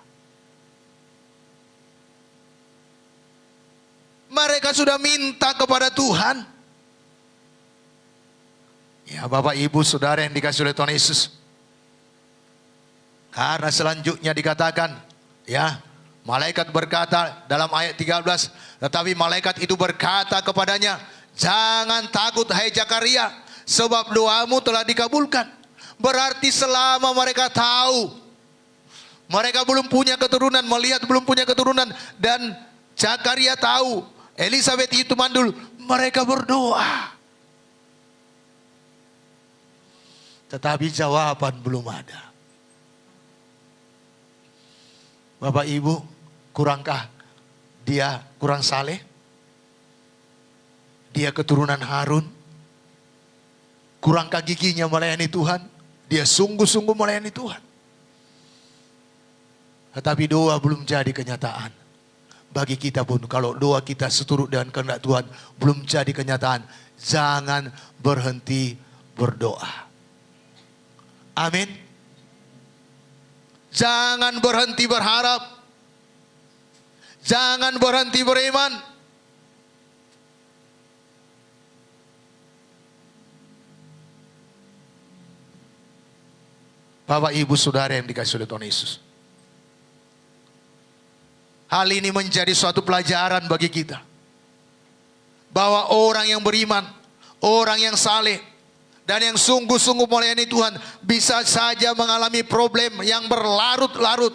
Mereka sudah minta kepada Tuhan. Ya Bapak, Ibu, Saudara yang dikasihi oleh Tuhan Yesus. Karena selanjutnya dikatakan, ya, malaikat berkata dalam ayat 13, tetapi malaikat itu berkata kepadanya, jangan takut hai Zakaria, sebab doamu telah dikabulkan. Berarti selama mereka tahu, mereka belum punya keturunan, melihat belum punya keturunan, dan Zakaria tahu, Elisabeth itu mandul, mereka berdoa. Tetapi jawaban belum ada. Bapak Ibu, kurangkah dia kurang saleh? Dia keturunan Harun. Kurangkah giginya melayani Tuhan? Dia sungguh-sungguh melayani Tuhan. Tetapi doa belum jadi kenyataan. Bagi kita pun, kalau doa kita seturut dengan kehendak Tuhan belum jadi kenyataan, jangan berhenti berdoa. Amin. Jangan berhenti berharap. Jangan berhenti beriman. Bapak, Ibu, Saudara yang dikasihi oleh Tuhan Yesus. Hal ini menjadi suatu pelajaran bagi kita. Bahwa orang yang beriman, orang yang saleh, dan yang sungguh-sungguh melayani Tuhan bisa saja mengalami problem yang berlarut-larut.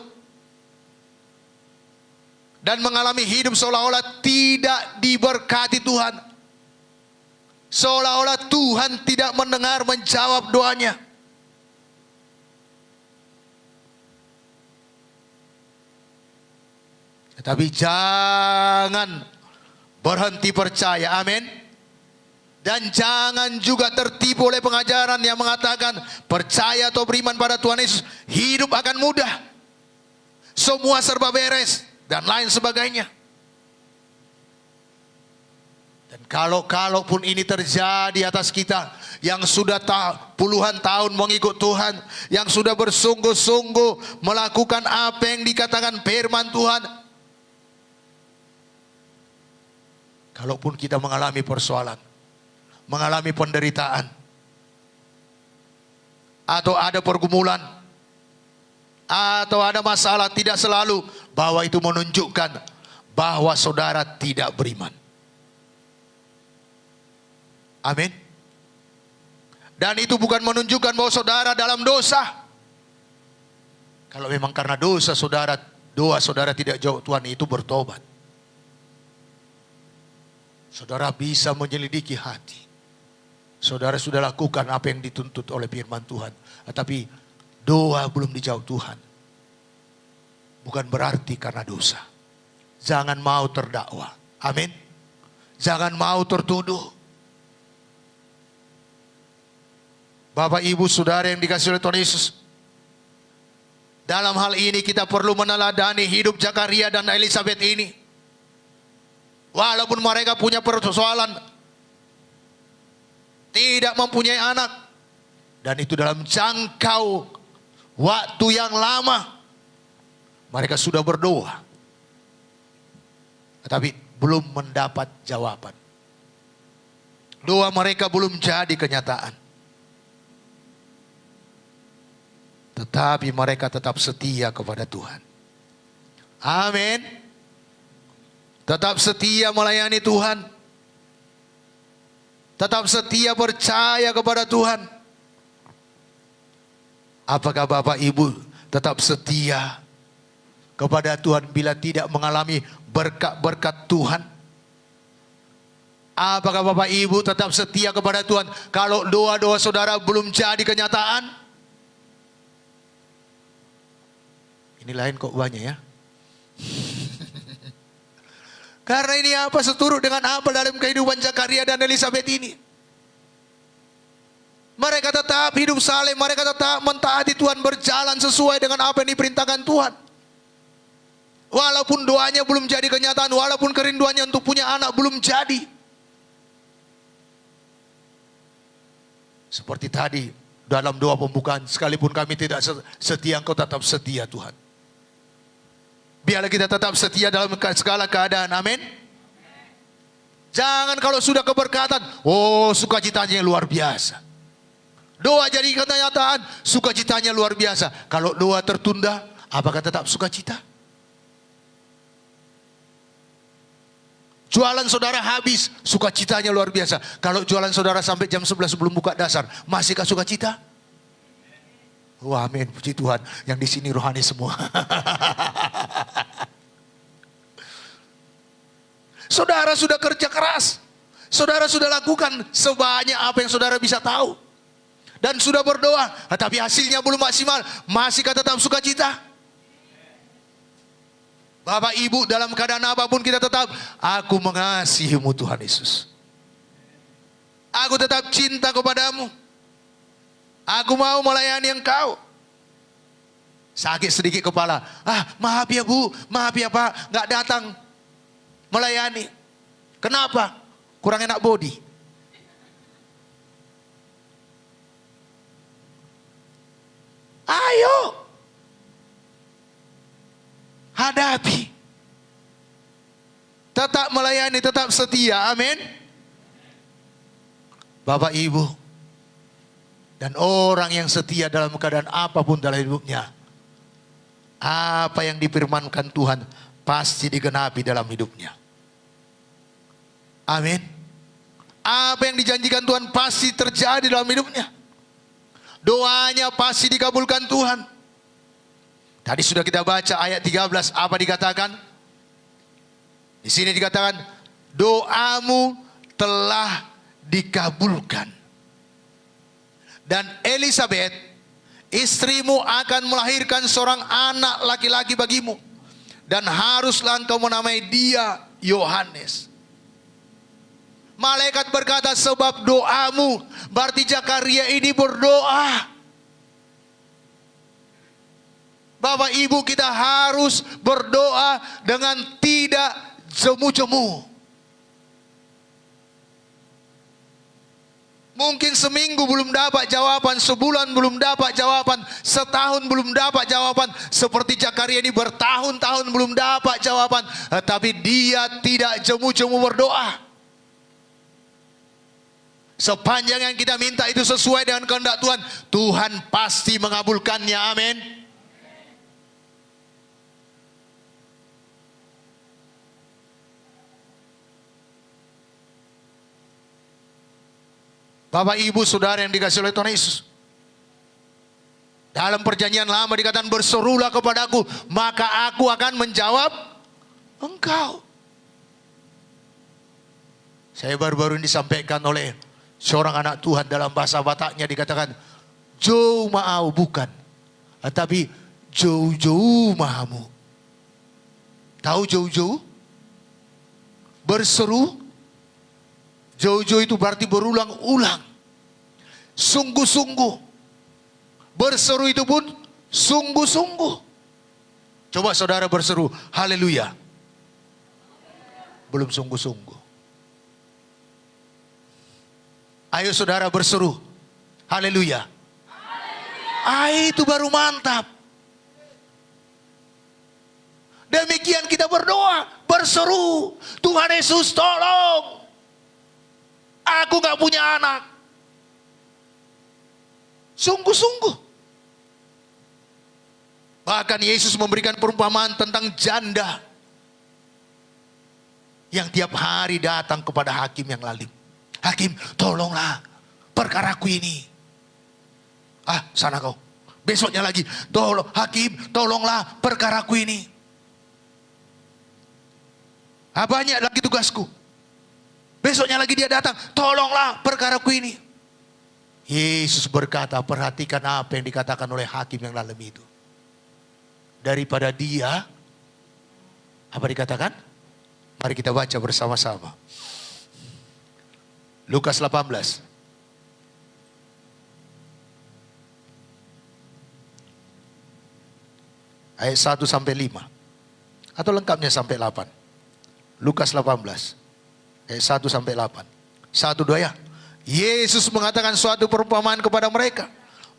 Dan mengalami hidup seolah-olah tidak diberkati Tuhan. Seolah-olah Tuhan tidak mendengar menjawab doanya. Tetapi jangan berhenti percaya, amin. Dan jangan juga tertipu oleh pengajaran yang mengatakan percaya atau beriman pada Tuhan Yesus, hidup akan mudah. Semua serba beres dan lain sebagainya. Dan kalaupun ini terjadi atas kita yang sudah puluhan tahun mengikut Tuhan, yang sudah bersungguh-sungguh melakukan apa yang dikatakan firman Tuhan, kalaupun kita mengalami persoalan, mengalami penderitaan, atau ada pergumulan, atau ada masalah, tidak selalu bahwa itu menunjukkan bahwa saudara tidak beriman. Amin. Dan itu bukan menunjukkan bahwa saudara dalam dosa. Kalau memang karena dosa saudara, doa saudara tidak jauh Tuhan, itu bertobat. Saudara bisa menyelidiki hati. Saudara sudah lakukan apa yang dituntut oleh firman Tuhan. Tetapi doa belum dijawab Tuhan. Bukan berarti karena dosa. Jangan mau terdakwa. Amin. Jangan mau tertuduh. Bapak, Ibu, Saudara yang dikasihi oleh Tuhan Yesus. Dalam hal ini kita perlu meneladani hidup Zakaria dan Elisabeth ini. Walaupun mereka punya persoalan, tidak mempunyai anak, dan itu dalam jangkau waktu yang lama, mereka sudah berdoa, tetapi belum mendapat jawaban. Doa mereka belum jadi kenyataan, tetapi mereka tetap setia kepada Tuhan. Amin. Tetap setia melayani Tuhan. Tetap setia percaya kepada Tuhan. Apakah Bapak Ibu tetap setia kepada Tuhan bila tidak mengalami berkat-berkat Tuhan? Apakah Bapak Ibu tetap setia kepada Tuhan kalau doa-doa saudara belum jadi kenyataan? Ini lain kok banyak ya. Karena ini apa seturut dengan apa dalam kehidupan Zakaria dan Elizabeth ini. Mereka tetap hidup saleh, mereka tetap mentaati Tuhan, berjalan sesuai dengan apa yang diperintahkan Tuhan. Walaupun doanya belum jadi kenyataan, walaupun kerinduannya untuk punya anak belum jadi. Seperti tadi dalam doa pembukaan, sekalipun kami tidak setia, Engkau tetap setia Tuhan. Biarlah kita tetap setia dalam segala keadaan, amin. Jangan kalau sudah keberkatan, oh sukacitanya luar biasa. Doa jadi kenyataan, sukacitanya luar biasa. Kalau doa tertunda, apakah tetap sukacita? Jualan saudara habis, sukacitanya luar biasa. Kalau jualan saudara sampai jam 11 sebelum buka dasar, masihkah sukacita? Wah, amin, puji Tuhan. Yang di sini rohani semua. Saudara sudah kerja keras. Saudara sudah lakukan sebanyak apa yang saudara bisa tahu. Dan sudah berdoa, tapi hasilnya belum maksimal. Masihkah tetap sukacita? Bapak Ibu, dalam keadaan apapun kita tetap, aku mengasihimu Tuhan Yesus. Aku tetap cinta kepadamu. Aku mau melayani Engkau. Sakit sedikit kepala. Maaf ya Bu, maaf ya Pak, nggak datang melayani. Kenapa? Kurang enak body. Ayo. Hadapi. Tetap melayani, tetap setia. Amin. Bapak Ibu. Dan orang yang setia dalam keadaan apapun dalam hidupnya. Apa yang difirmankan Tuhan pasti digenapi dalam hidupnya. Amin. Apa yang dijanjikan Tuhan pasti terjadi dalam hidupnya. Doanya pasti dikabulkan Tuhan. Tadi sudah kita baca ayat 13, apa dikatakan? Di sini dikatakan, doamu telah dikabulkan. Dan Elizabeth, istrimu akan melahirkan seorang anak laki-laki bagimu. Dan haruslah engkau menamai dia Yohanes. Malaikat berkata, sebab doamu, berarti Zakaria ini berdoa. Bapak Ibu, kita harus berdoa dengan tidak jemu-jemu. Mungkin seminggu belum dapat jawaban, sebulan belum dapat jawaban, setahun belum dapat jawaban. Seperti Zakaria ini bertahun-tahun belum dapat jawaban. Tapi dia tidak jemu-jemu berdoa. Sepanjang yang kita minta itu sesuai dengan kehendak Tuhan, Tuhan pasti mengabulkannya, amin. Bapak Ibu Saudara yang dikasihi oleh Tuhan Yesus. Dalam perjanjian lama dikatakan, berserulah kepadaku, maka aku akan menjawab engkau. Saya baru-baru ini disampaikan oleh seorang anak Tuhan dalam bahasa Bataknya, dikatakan, jauh mau bukan, tapi jauh-jauh mahamu. Tahu jauh-jauh? Berseru. Jauh-jauh itu berarti berulang-ulang. Sungguh-sungguh. Berseru itu pun sungguh-sungguh. Coba saudara berseru, haleluya. Belum sungguh-sungguh. Ayo saudara berseru, haleluya. Itu baru mantap. Demikian kita berdoa, berseru, Tuhan Yesus tolong. Aku gak punya anak. Sungguh-sungguh. Bahkan Yesus memberikan perumpamaan tentang janda yang tiap hari datang kepada hakim yang lalim. Hakim, tolonglah perkaraku ini. Sana kau. Besoknya lagi, hakim, tolonglah perkaraku ini. Banyak lagi tugasku. Besoknya lagi dia datang, tolonglah perkaraku ini. Yesus berkata, perhatikan apa yang dikatakan oleh hakim yang lalim itu. daripada dia. Apa dikatakan? Mari kita baca bersama-sama. Lukas 18. Ayat 1 sampai 5. Atau lengkapnya sampai 8. Lukas 18. Ayat 1 sampai 8. 1, 2 ya. Yesus mengatakan suatu perumpamaan kepada mereka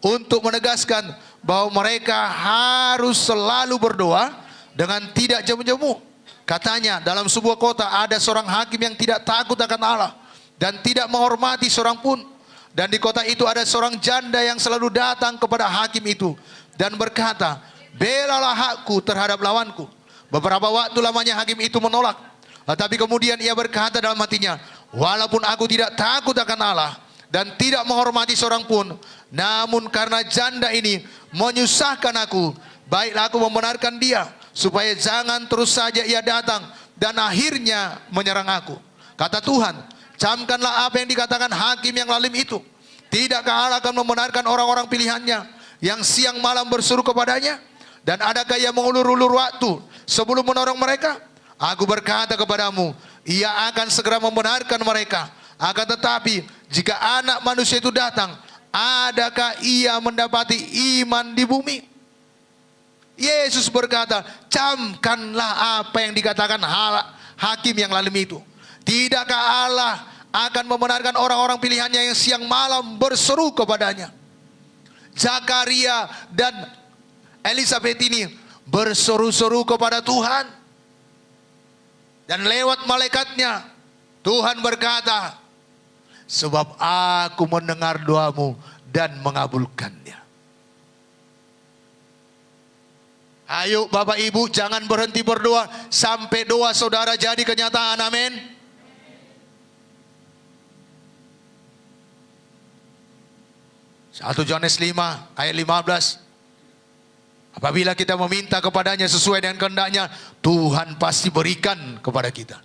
untuk menegaskan bahwa mereka harus selalu berdoa dengan tidak jemu-jemu. Katanya, dalam sebuah kota ada seorang hakim yang tidak takut akan Allah dan tidak menghormati seorang pun. Dan di kota itu ada seorang janda yang selalu datang kepada hakim itu dan berkata, "Belalah hakku terhadap lawanku." Beberapa waktu lamanya hakim itu menolak. Tetapi kemudian ia berkata dalam hatinya, "Walaupun aku tidak takut akan Allah dan tidak menghormati seorang pun, namun karena janda ini menyusahkan aku, baiklah aku membenarkan dia, supaya jangan terus saja ia datang dan akhirnya menyerang aku." Kata Tuhan, "Camkanlah apa yang dikatakan hakim yang lalim itu. Tidakkah Allah akan membenarkan orang-orang pilihannya yang siang malam berseru kepadanya? Dan adakah ia mengulur-ulur waktu sebelum menolong mereka? Aku berkata kepadamu, ia akan segera membenarkan mereka. Akan tetapi jika anak manusia itu datang, adakah ia mendapati iman di bumi?" Yesus berkata, camkanlah apa yang dikatakan hakim yang lalim itu. Tidakkah Allah akan membenarkan orang-orang pilihannya yang siang malam berseru kepadanya? Zakaria dan Elisabet ini berseru-seru kepada Tuhan. Dan lewat malaikatnya, Tuhan berkata, "Sebab aku mendengar doamu dan mengabulkannya." Ayo Bapak Ibu, jangan berhenti berdoa sampai doa saudara jadi kenyataan. Amin. Satu Yohanes 5 ayat 15. Apabila kita meminta kepadanya sesuai dengan kehendaknya, Tuhan pasti berikan kepada kita.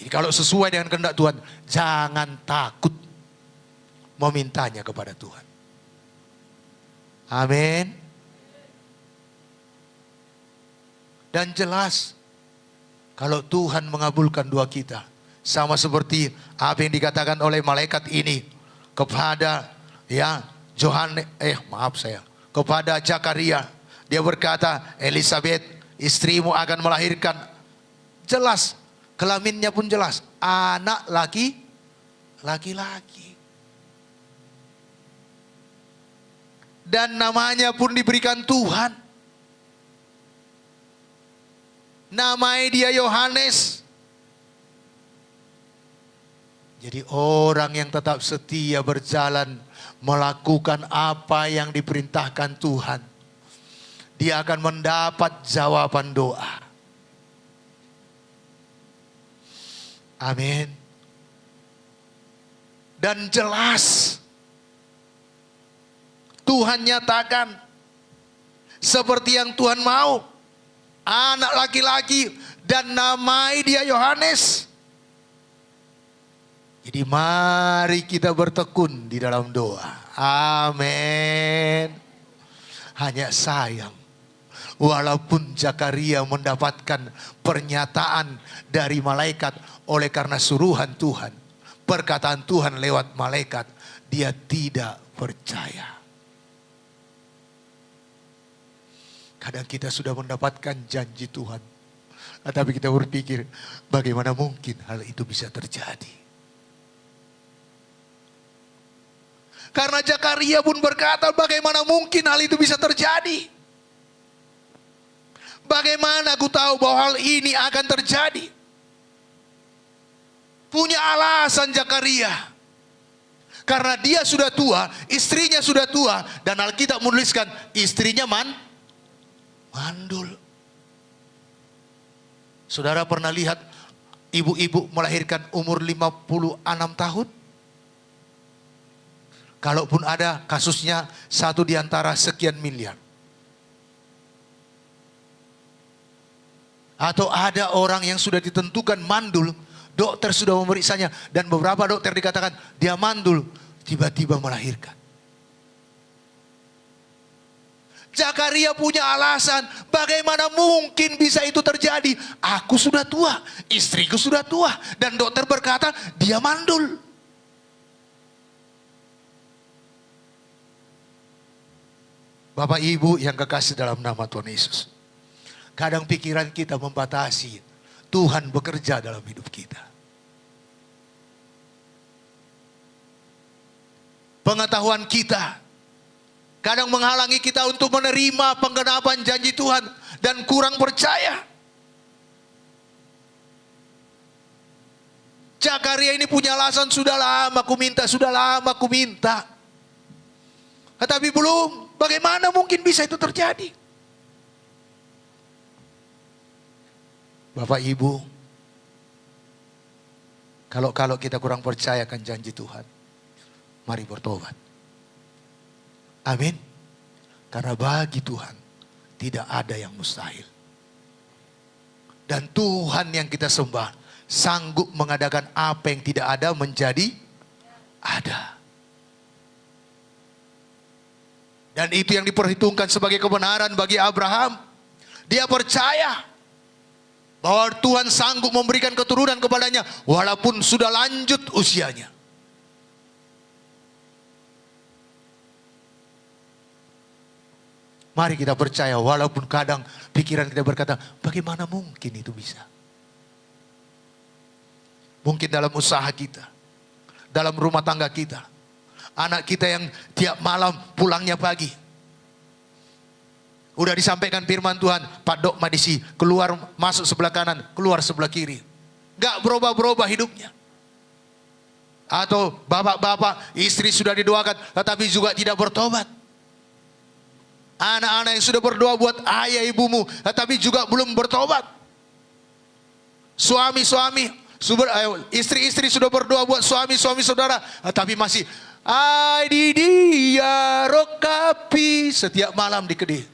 Jadi kalau sesuai dengan kehendak Tuhan, jangan takut memintanya kepada Tuhan. Amin. Dan jelas, kalau Tuhan mengabulkan doa kita, sama seperti apa yang dikatakan oleh malaikat ini kepada kepada Zakaria. Dia berkata, "Elisabet, istrimu akan melahirkan." Jelas, kelaminnya pun jelas, anak laki-laki. Dan namanya pun diberikan Tuhan. Namanya dia Yohanes. Jadi orang yang tetap setia berjalan melakukan apa yang diperintahkan Tuhan, dia akan mendapat jawaban doa. Amin. Dan jelas Tuhan nyatakan seperti yang Tuhan mau, anak laki-laki, dan namai dia Yohanes. Jadi mari kita bertekun di dalam doa. Amin. Hanya sayang, walaupun Zakaria mendapatkan pernyataan dari malaikat oleh karena suruhan Tuhan, perkataan Tuhan lewat malaikat, dia tidak percaya. Kadang kita sudah mendapatkan janji Tuhan, tapi kita berpikir, bagaimana mungkin hal itu bisa terjadi? Karena Zakaria pun berkata, bagaimana mungkin hal itu bisa terjadi? Bagaimana aku tahu bahwa hal ini akan terjadi? Punya alasan Zakaria. Karena dia sudah tua, istrinya sudah tua, dan Alkitab menuliskan istrinya mandul. Saudara pernah lihat ibu-ibu melahirkan umur 56 tahun? Kalaupun ada kasusnya, satu di antara sekian miliar. Atau ada orang yang sudah ditentukan mandul, dokter sudah memeriksanya, dan beberapa dokter dikatakan dia mandul, tiba-tiba melahirkan. Zakaria punya alasan, bagaimana mungkin bisa itu terjadi? Aku sudah tua, istriku sudah tua, dan dokter berkata dia mandul. Bapak Ibu yang kekasih dalam nama Tuhan Yesus, kadang pikiran kita membatasi Tuhan bekerja dalam hidup kita. Pengetahuan kita kadang menghalangi kita untuk menerima penggenapan janji Tuhan dan kurang percaya. Zakaria ini punya alasan, sudah lama ku minta, sudah lama ku minta. Tetapi belum, bagaimana mungkin bisa itu terjadi? Bapak Ibu, kalau kita kurang percaya akan janji Tuhan, mari bertobat. Amin. Karena bagi Tuhan tidak ada yang mustahil. Dan Tuhan yang kita sembah sanggup mengadakan apa yang tidak ada menjadi ada. Dan itu yang diperhitungkan sebagai kebenaran bagi Abraham. Dia percaya bahwa Tuhan sanggup memberikan keturunan kepadanya walaupun sudah lanjut usianya. Mari kita percaya walaupun kadang pikiran kita berkata, bagaimana mungkin itu bisa? Mungkin dalam usaha kita, dalam rumah tangga kita, anak kita yang tiap malam pulangnya pagi. Udah disampaikan firman Tuhan, Pak Dok Madisi, keluar masuk sebelah kanan, keluar sebelah kiri. Gak berubah-berubah hidupnya. Atau bapak-bapak, istri sudah didoakan, tetapi juga tidak bertobat. Anak-anak yang sudah berdoa buat ayah ibumu, tetapi juga belum bertobat. Suami-suami, istri-istri sudah berdoa buat suami-suami saudara, tetapi masih di dia rokapi setiap malam di kedai.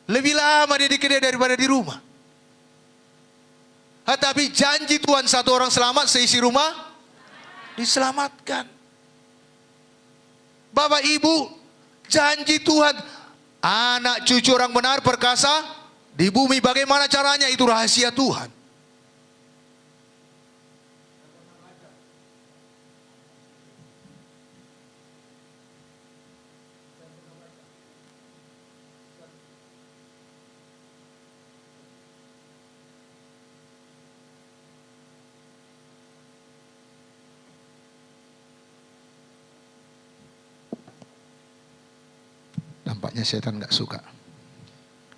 Lebih lama dia di kedai daripada di rumah. Tetapi janji Tuhan, satu orang selamat, seisi rumah diselamatkan. Bapak Ibu, janji Tuhan, anak cucu orang benar perkasa di bumi, bagaimana caranya? Itu rahasia Tuhan. Nampaknya setan gak suka.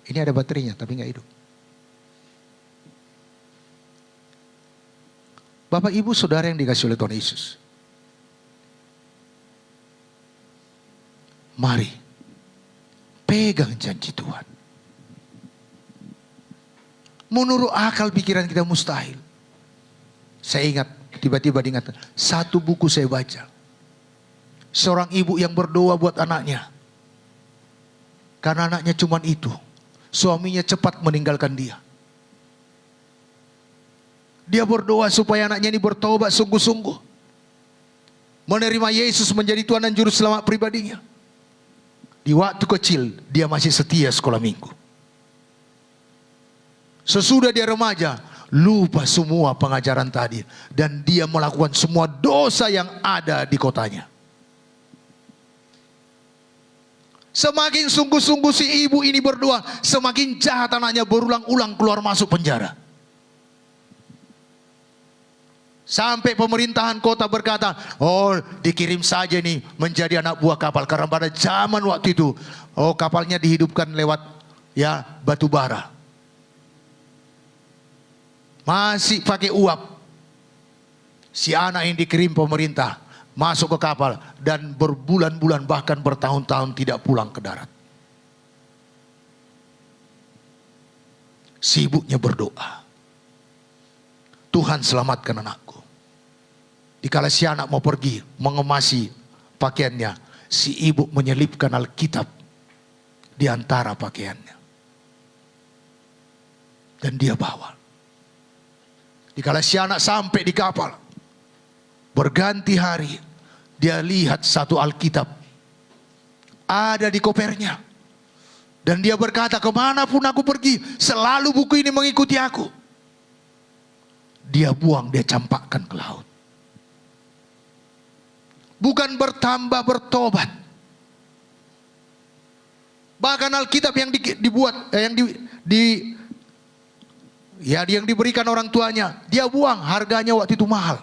Ini ada baterainya tapi gak hidup. Bapak Ibu Saudara yang dikasih oleh Tuhan Yesus, mari pegang janji Tuhan. Menurut akal pikiran kita mustahil. Saya ingat, tiba-tiba diingat, satu buku saya baca. Seorang ibu yang berdoa buat anaknya. Karena anaknya cuma itu. Suaminya cepat meninggalkan dia. Dia berdoa supaya anaknya ini bertobat sungguh-sungguh. Menerima Yesus menjadi Tuhan dan Juru Selamat pribadinya. Di waktu kecil dia masih setia sekolah minggu. Sesudah dia remaja, lupa semua pengajaran tadi. Dan dia melakukan semua dosa yang ada di kotanya. Semakin sungguh-sungguh si ibu ini berdoa, semakin jahat anaknya berulang-ulang keluar masuk penjara. Sampai pemerintahan kota berkata, oh dikirim saja nih menjadi anak buah kapal. Karena pada zaman waktu itu, oh kapalnya dihidupkan lewat ya batu bara. Masih pakai uap. Si anak yang dikirim pemerintah masuk ke kapal dan berbulan-bulan bahkan bertahun-tahun tidak pulang ke darat. Si ibunya berdoa, Tuhan selamatkan anakku. Dikala si anak mau pergi mengemasi pakaiannya, si ibu menyelipkan Alkitab di antara pakaiannya. Dan dia bawa. Dikala si anak sampai di kapal, berganti hari, dia lihat satu Alkitab ada di kopernya. Dan dia berkata, kemanapun aku pergi, selalu buku ini mengikuti aku. Dia buang, dia campakkan ke laut. Bukan bertambah bertobat. Bahkan Alkitab yang dibuat, yang diberikan orang tuanya, dia buang, harganya waktu itu mahal.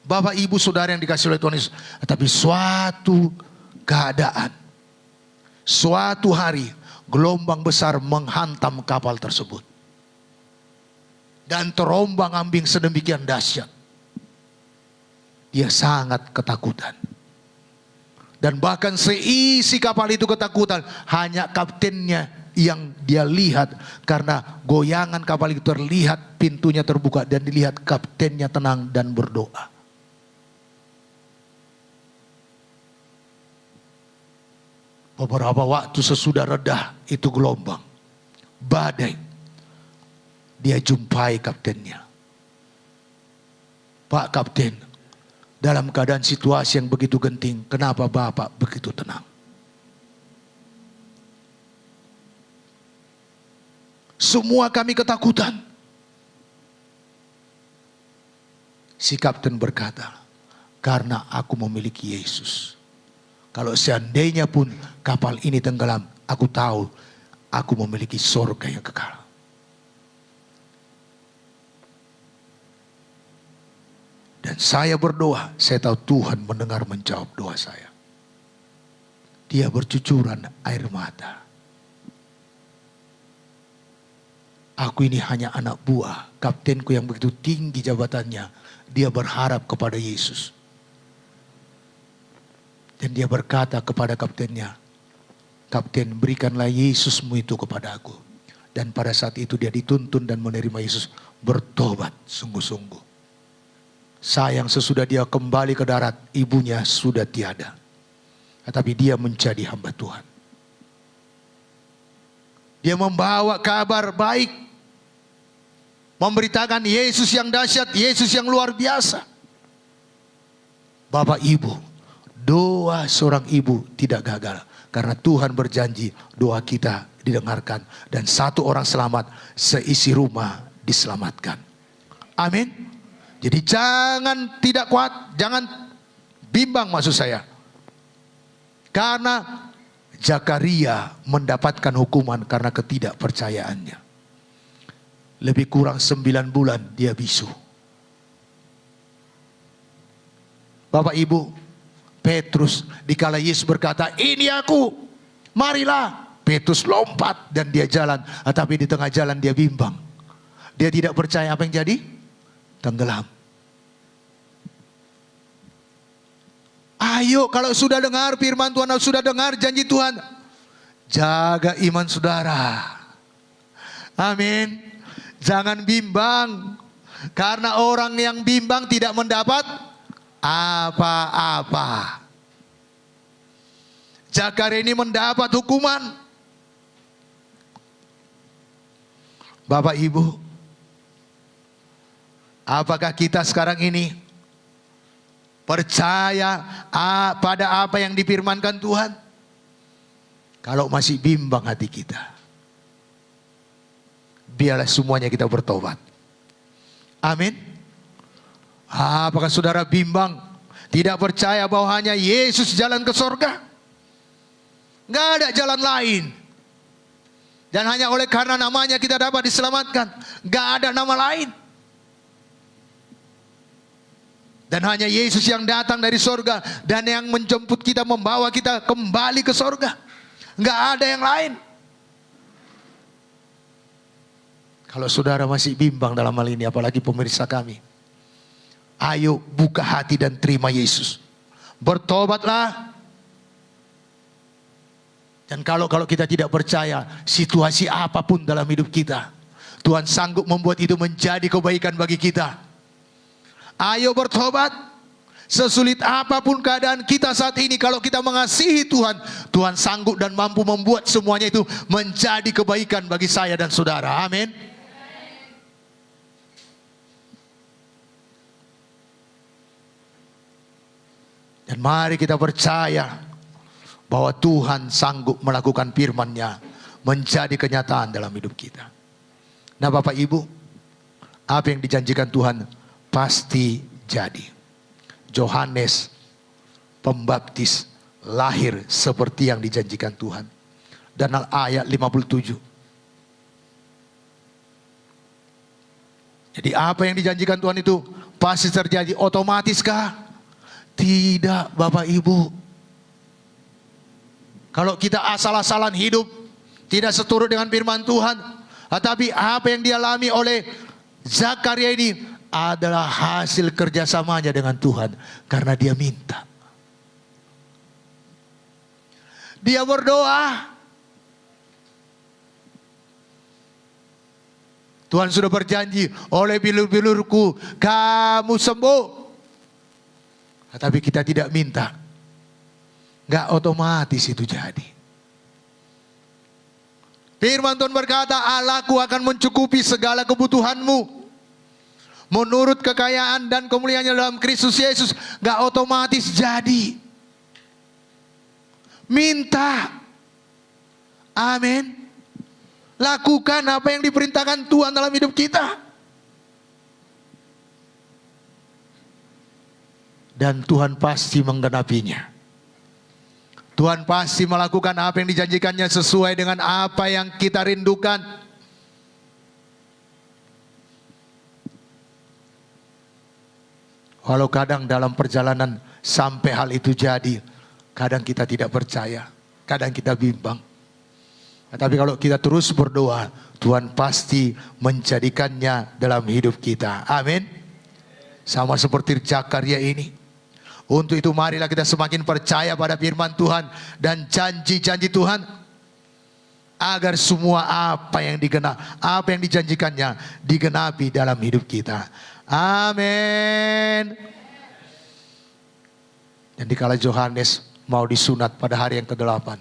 Bapak, ibu, saudara yang dikasih oleh Tuhan Yesus. Tapi suatu keadaan, suatu hari, gelombang besar menghantam kapal tersebut. Dan terombang-ambing sedemikian dahsyat. Dia sangat ketakutan. Dan bahkan seisi kapal itu ketakutan. Hanya kaptennya yang dia lihat. Karena goyangan kapal itu terlihat, pintunya terbuka. Dan dilihat kaptennya tenang dan berdoa. Beberapa waktu sesudah reda itu gelombang, badai, dia jumpai kaptennya. Pak Kapten, dalam keadaan situasi yang begitu genting, kenapa Bapak begitu tenang? Semua kami ketakutan. Si kapten berkata, karena aku memiliki Yesus. Kalau seandainya pun kapal ini tenggelam, aku tahu aku memiliki surga yang kekal. Dan saya berdoa, saya tahu Tuhan mendengar menjawab doa saya. Dia bercucuran air mata. Aku ini hanya anak buah, kaptenku yang begitu tinggi jabatannya. Dia berharap kepada Yesus. Dan dia berkata kepada kaptennya, Kapten, berikanlah Yesusmu itu kepada aku. Dan pada saat itu dia dituntun dan menerima Yesus, bertobat sungguh-sungguh. Sayang sesudah dia kembali ke darat, ibunya sudah tiada. Tetapi dia menjadi hamba Tuhan. Dia membawa kabar baik. Memberitakan Yesus yang dahsyat, Yesus yang luar biasa. Bapak Ibu, doa seorang ibu tidak gagal. Karena Tuhan berjanji doa kita didengarkan. Dan satu orang selamat, seisi rumah diselamatkan. Amin. Jadi jangan tidak kuat, jangan bimbang maksud saya. Karena Zakaria mendapatkan hukuman karena ketidakpercayaannya. Lebih kurang 9 bulan dia bisu. Bapak Ibu, Petrus dikala Yesus berkata, ini aku, marilah. Petrus lompat dan dia jalan. Tapi di tengah jalan dia bimbang. Dia tidak percaya apa yang jadi? Tenggelam. Ayo kalau sudah dengar firman Tuhan, sudah dengar janji Tuhan, jaga iman saudara. Amin. Jangan bimbang. Karena orang yang bimbang tidak mendapat apa-apa. Zakaria ini mendapat hukuman. Bapak Ibu, apakah kita sekarang ini percaya pada apa yang difirmankan Tuhan? Kalau masih bimbang hati kita, biarlah semuanya kita bertobat. Amin. Apakah saudara bimbang, tidak percaya bahwa hanya Yesus jalan ke sorga? Nggak ada jalan lain. Dan hanya oleh karena namanya kita dapat diselamatkan. Nggak ada nama lain. Dan hanya Yesus yang datang dari sorga. Dan yang menjemput kita, membawa kita kembali ke sorga. Nggak ada yang lain. Kalau saudara masih bimbang dalam hal ini, apalagi pemirsa kami, ayo buka hati dan terima Yesus. Bertobatlah. Dan kalau kita tidak percaya, situasi apapun dalam hidup kita, Tuhan sanggup membuat itu menjadi kebaikan bagi kita. Ayo bertobat. Sesulit apapun keadaan kita saat ini, kalau kita mengasihi Tuhan, Tuhan sanggup dan mampu membuat semuanya itu menjadi kebaikan bagi saya dan saudara. Amin. Dan mari kita percaya bahwa Tuhan sanggup melakukan firman-Nya menjadi kenyataan dalam hidup kita. Nah Bapak Ibu, apa yang dijanjikan Tuhan pasti jadi. Yohanes Pembaptis lahir seperti yang dijanjikan Tuhan. Dan ayat 57. Jadi apa yang dijanjikan Tuhan itu pasti terjadi. Otomatiskah? Tidak Bapak Ibu. Kalau kita asal-asalan hidup, tidak seturut dengan firman Tuhan, tetapi apa yang dialami oleh Zakaria ini adalah hasil kerjasamanya dengan Tuhan. Karena dia minta. Dia berdoa. Tuhan sudah berjanji, oleh bilur-bilurku kamu sembuh. Tetapi kita tidak minta. Gak otomatis itu jadi. Firman Tuhan berkata, Allahku akan mencukupi segala kebutuhanmu menurut kekayaan dan kemuliaannya dalam Kristus Yesus. Gak otomatis jadi. Minta. Amin. Lakukan apa yang diperintahkan Tuhan dalam hidup kita. Dan Tuhan pasti menggenapinya. Tuhan pasti melakukan apa yang dijanjikannya sesuai dengan apa yang kita rindukan. Walau kadang dalam perjalanan sampai hal itu jadi, kadang kita tidak percaya, kadang kita bimbang. Tapi kalau kita terus berdoa, Tuhan pasti menjadikannya dalam hidup kita. Amin. Sama seperti Zakaria ini. Untuk itu marilah kita semakin percaya pada firman Tuhan dan janji-janji Tuhan, agar semua apa yang dijanjikannya digenapi dalam hidup kita. Amin. Dan dikala Yohanes mau disunat pada hari yang ke-8,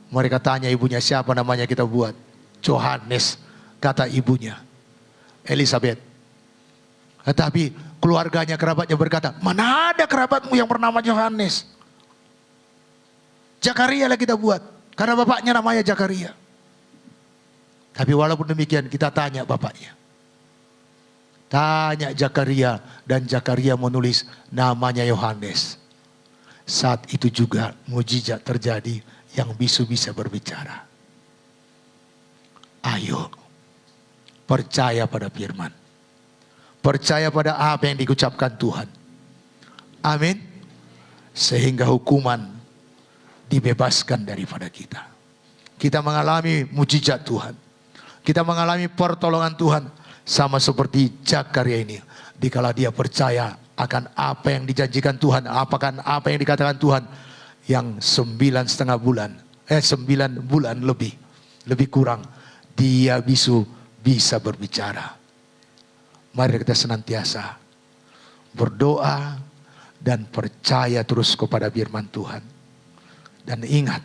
mereka tanya ibunya, siapa namanya kita buat? Yohanes, kata ibunya, Elizabeth. Tetapi keluarganya, kerabatnya berkata, mana ada kerabatmu yang bernama Yohanes? Zakaria lah kita buat, karena bapaknya namanya Zakaria. Tapi walaupun demikian kita tanya bapaknya. Tanya Zakaria, dan Zakaria menulis namanya Yohanes. Saat itu juga mujizat terjadi yang bisu bisa berbicara. Ayo, percaya pada firman. Percaya pada apa yang diucapkan Tuhan. Amin. Sehingga hukuman dibebaskan daripada kita. Kita mengalami mujizat Tuhan. Kita mengalami pertolongan Tuhan. Sama seperti Zakaria ini. Dikala dia percaya akan apa yang dijanjikan Tuhan. Apa yang dikatakan Tuhan. Yang 9,5 bulan. 9 bulan lebih kurang. Dia bisa berbicara. Mari kita senantiasa berdoa dan percaya terus kepada firman Tuhan. Dan ingat,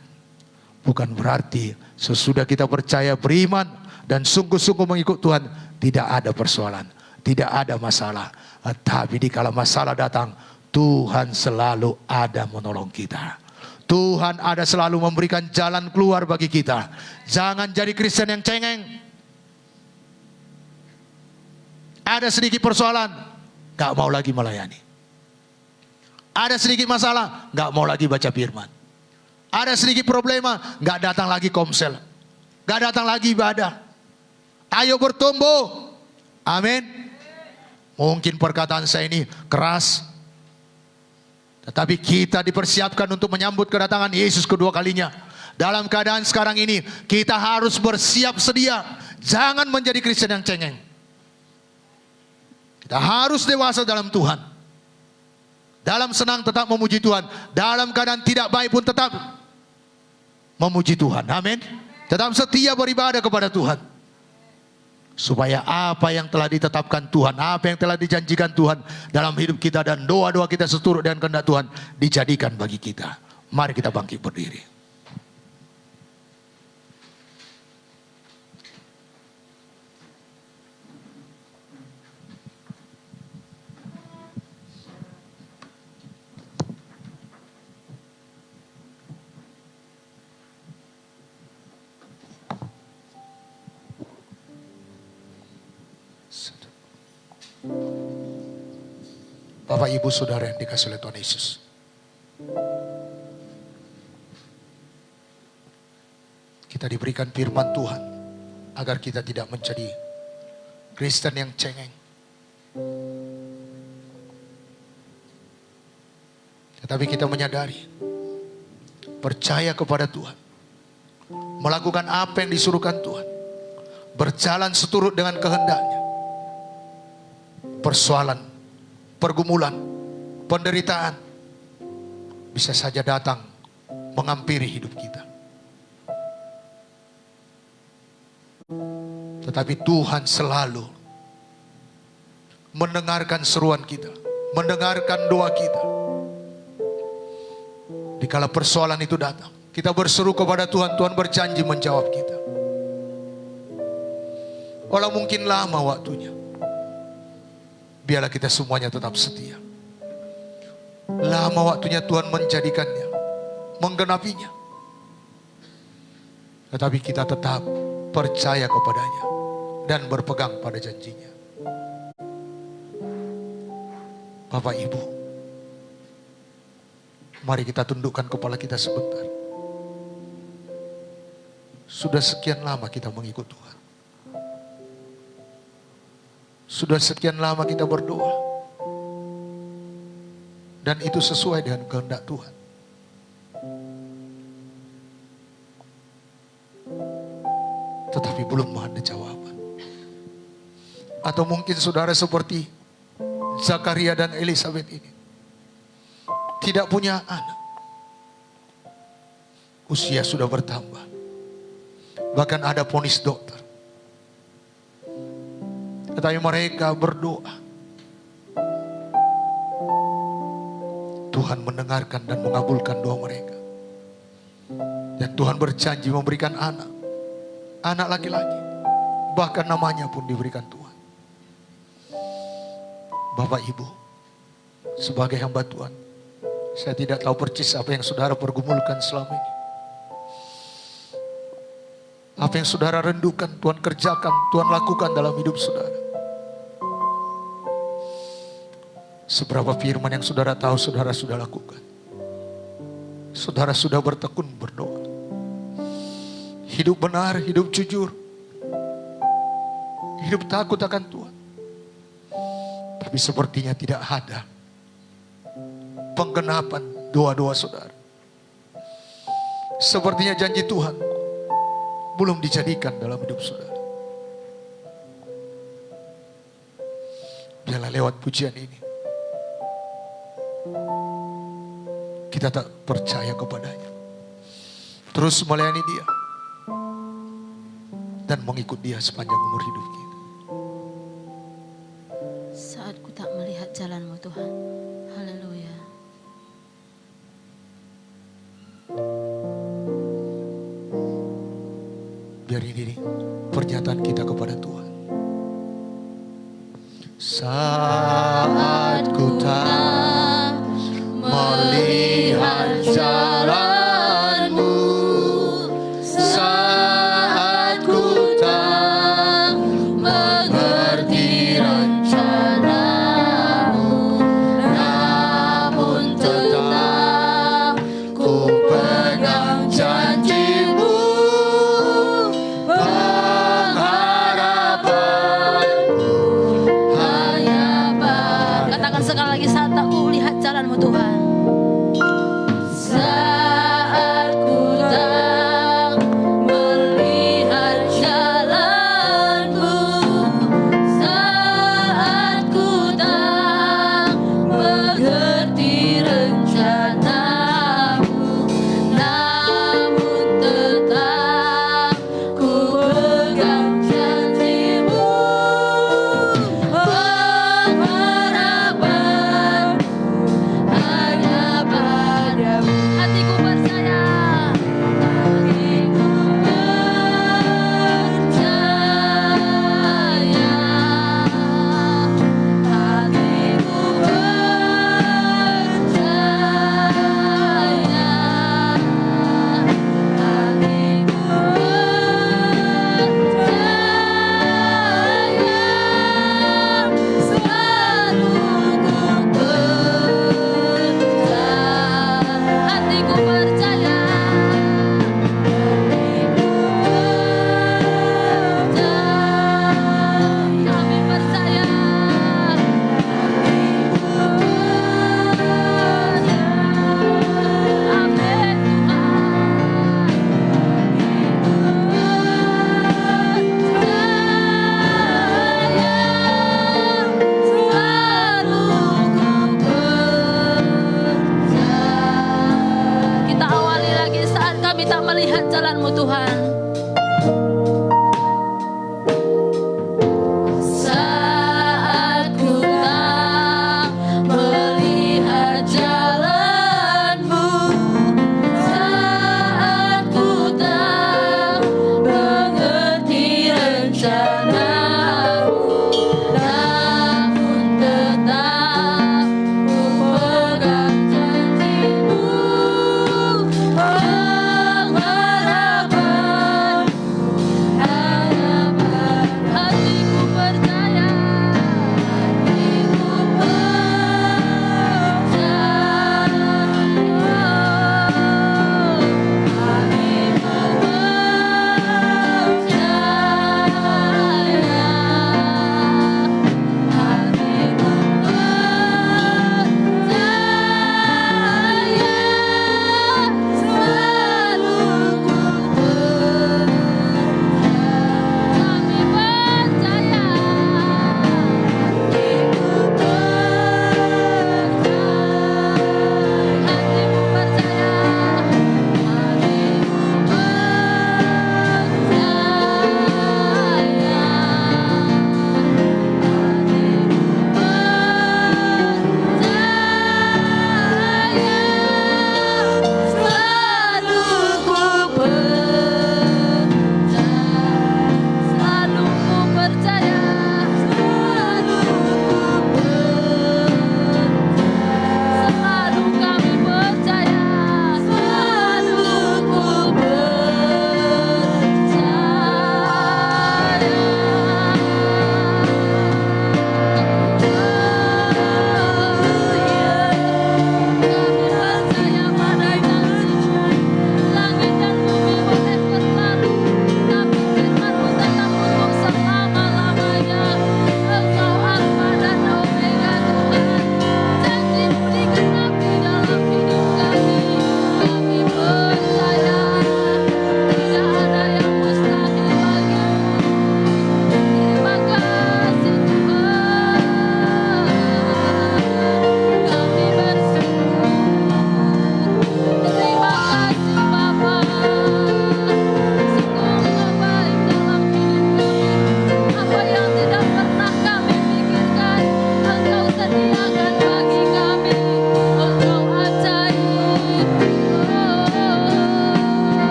bukan berarti sesudah kita percaya, beriman dan sungguh-sungguh mengikut Tuhan, tidak ada persoalan, tidak ada masalah. Tapi dikala masalah datang, Tuhan selalu ada menolong kita. Tuhan ada selalu memberikan jalan keluar bagi kita. Jangan jadi Kristen yang cengeng. Ada sedikit persoalan, gak mau lagi melayani. Ada sedikit masalah, gak mau lagi baca firman. Ada sedikit problema, gak datang lagi komsel. Gak datang lagi ibadah. Ayo bertumbuh. Amin. Mungkin perkataan saya ini keras, tetapi kita dipersiapkan untuk menyambut kedatangan Yesus kedua kalinya. Dalam keadaan sekarang ini, kita harus bersiap sedia. Jangan menjadi Kristen yang cengeng. Kita harus dewasa dalam Tuhan. Dalam senang tetap memuji Tuhan. Dalam keadaan tidak baik pun tetap memuji Tuhan. Amin. Tetap setia beribadah kepada Tuhan. Supaya apa yang telah ditetapkan Tuhan, apa yang telah dijanjikan Tuhan dalam hidup kita dan doa-doa kita seturut dengan kehendak Tuhan dijadikan bagi kita. Mari kita bangkit berdiri. Bapak Ibu Saudara yang dikasihi oleh Tuhan Yesus. Kita diberikan firman Tuhan agar kita tidak menjadi Kristen yang cengeng. Tetapi kita menyadari, percaya kepada Tuhan, melakukan apa yang disuruhkan Tuhan, berjalan seturut dengan kehendak-Nya. Persoalan, pergumulan, penderitaan bisa saja datang menghampiri hidup kita. Tetapi Tuhan selalu mendengarkan seruan kita, mendengarkan doa kita. Dikala persoalan itu datang, kita berseru kepada Tuhan, Tuhan berjanji menjawab kita. Walau mungkin lama waktunya, biarlah kita semuanya tetap setia. Lama waktunya Tuhan menjadikannya, menggenapinya. Tetapi kita tetap percaya kepadanya dan berpegang pada janjinya. Bapak Ibu, mari kita tundukkan kepala kita sebentar. Sudah sekian lama kita mengikut Tuhan. Sudah sekian lama kita berdoa. Dan itu sesuai dengan kehendak Tuhan. Tetapi belum ada jawaban. Atau mungkin saudara seperti Zakaria dan Elizabeth ini, tidak punya anak. Usia sudah bertambah. Bahkan ada vonis dokter. Tetapi mereka berdoa. Tuhan mendengarkan dan mengabulkan doa mereka. Dan Tuhan berjanji memberikan anak. Anak laki-laki. Bahkan namanya pun diberikan Tuhan. Bapak Ibu, sebagai hamba Tuhan, saya tidak tahu persis apa yang saudara pergumulkan selama ini. Apa yang saudara rindukan, Tuhan kerjakan, Tuhan lakukan dalam hidup saudara. Seberapa firman yang saudara tahu, saudara sudah lakukan. Saudara sudah bertekun berdoa. Hidup benar, hidup jujur. Hidup takut akan Tuhan. Tapi sepertinya tidak ada penggenapan doa-doa saudara. Sepertinya janji Tuhan belum dijadikan dalam hidup saudara. Biarlah lewat pujian ini kita tak percaya kepadanya, terus melayani Dia dan mengikut Dia sepanjang umur hidup kita. Saat ku tak melihat jalan-Mu Tuhan. Haleluya. Biar ini pernyataan kita kepada Tuhan. Saat ku tak melihat jalan-Mu, saat ku tak mengerti rencana-Mu, namun tetap ku pegang janji-Mu, pengharapan hanya Katakan sekali lagi, saat tak kami tak melihat jalan-Mu Tuhan. Saat ku tak melihat jalan-Mu, saat ku tak mengerti rencana-Mu, namun tetap ku pegang janji-Mu, pengharapan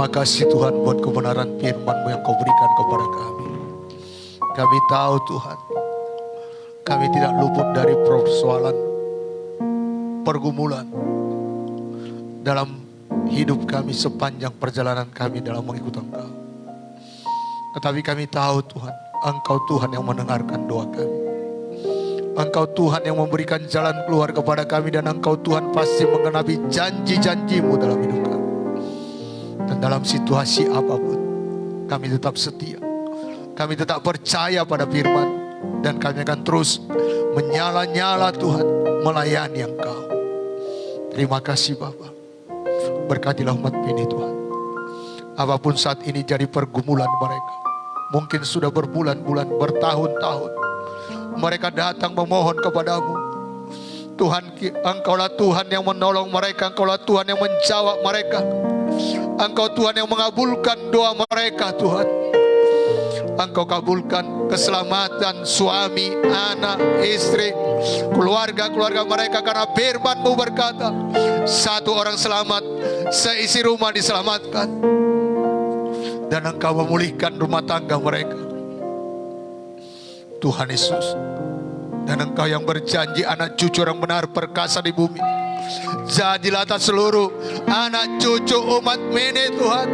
Terima kasih Tuhan buat kebenaran firman-Mu yang Kau berikan kepada kami. Kami tahu Tuhan, kami tidak luput dari persoalan, pergumulan dalam hidup kami sepanjang perjalanan kami dalam mengikut Engkau. Tetapi kami tahu Tuhan, Engkau Tuhan yang mendengarkan doa kami. Engkau Tuhan yang memberikan jalan keluar kepada kami, dan Engkau Tuhan pasti menggenapi janji-janji-Mu dalam hidup kami. Dan dalam situasi apapun, kami tetap setia. Kami tetap percaya pada firman, dan kami akan terus menyala-nyala Tuhan, melayani Engkau. Terima kasih Bapa. Berkatilah umat ini Tuhan. Apapun saat ini jadi pergumulan mereka, mungkin sudah berbulan-bulan, bertahun-tahun, mereka datang memohon kepadamu. Tuhan, Engkaulah Tuhan yang menolong mereka. Engkaulah Tuhan yang menjawab mereka. Engkau Tuhan yang mengabulkan doa mereka Tuhan. Engkau kabulkan keselamatan suami, anak, istri, keluarga-keluarga mereka, karena firman-Mu berkata, satu orang selamat, seisi rumah diselamatkan. Dan Engkau memulihkan rumah tangga mereka, Tuhan Yesus. Dan Engkau yang berjanji anak cucu orang benar perkasa di bumi, jadilah atas seluruh anak cucu umat ini Tuhan.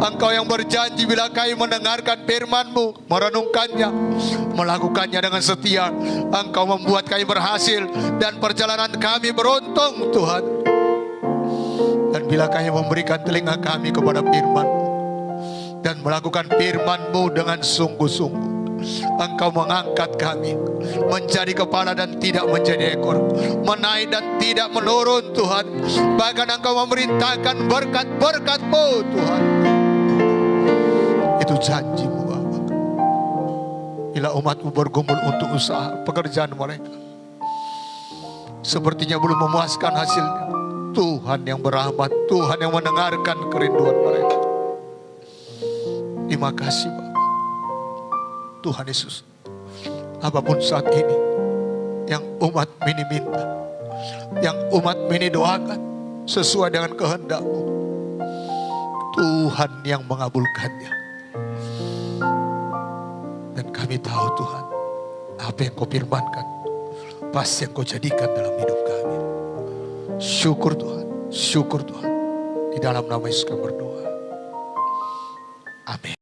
Engkau yang berjanji bila kami mendengarkan firman-Mu, merenungkannya, melakukannya dengan setia, Engkau membuat kami berhasil dan perjalanan kami beruntung Tuhan. Dan bila kami memberikan telinga kami kepada firman-Mu dan melakukan firman-Mu dengan sungguh-sungguh, Engkau mengangkat kami menjadi kepala dan tidak menjadi ekor, menaik dan tidak menurun Tuhan. Bahkan Engkau memerintahkan berkat-berkat-Mu Tuhan. Itu janji-Mu Bapa. Bila umat-Mu bergumul untuk usaha pekerjaan mereka, sepertinya belum memuaskan hasilnya, Tuhan yang berahmat, Tuhan yang mendengarkan kerinduan mereka. Terima kasih Bapa. Tuhan Yesus, apapun saat ini yang umat ini minta, yang umat ini doakan sesuai dengan kehendak-Mu, Tuhan yang mengabulkannya. Dan kami tahu Tuhan, apa yang Kau firmankan pasti yang Kau jadikan dalam hidup kami. Syukur Tuhan, syukur Tuhan. Di dalam nama Yesus kami berdoa. Amin.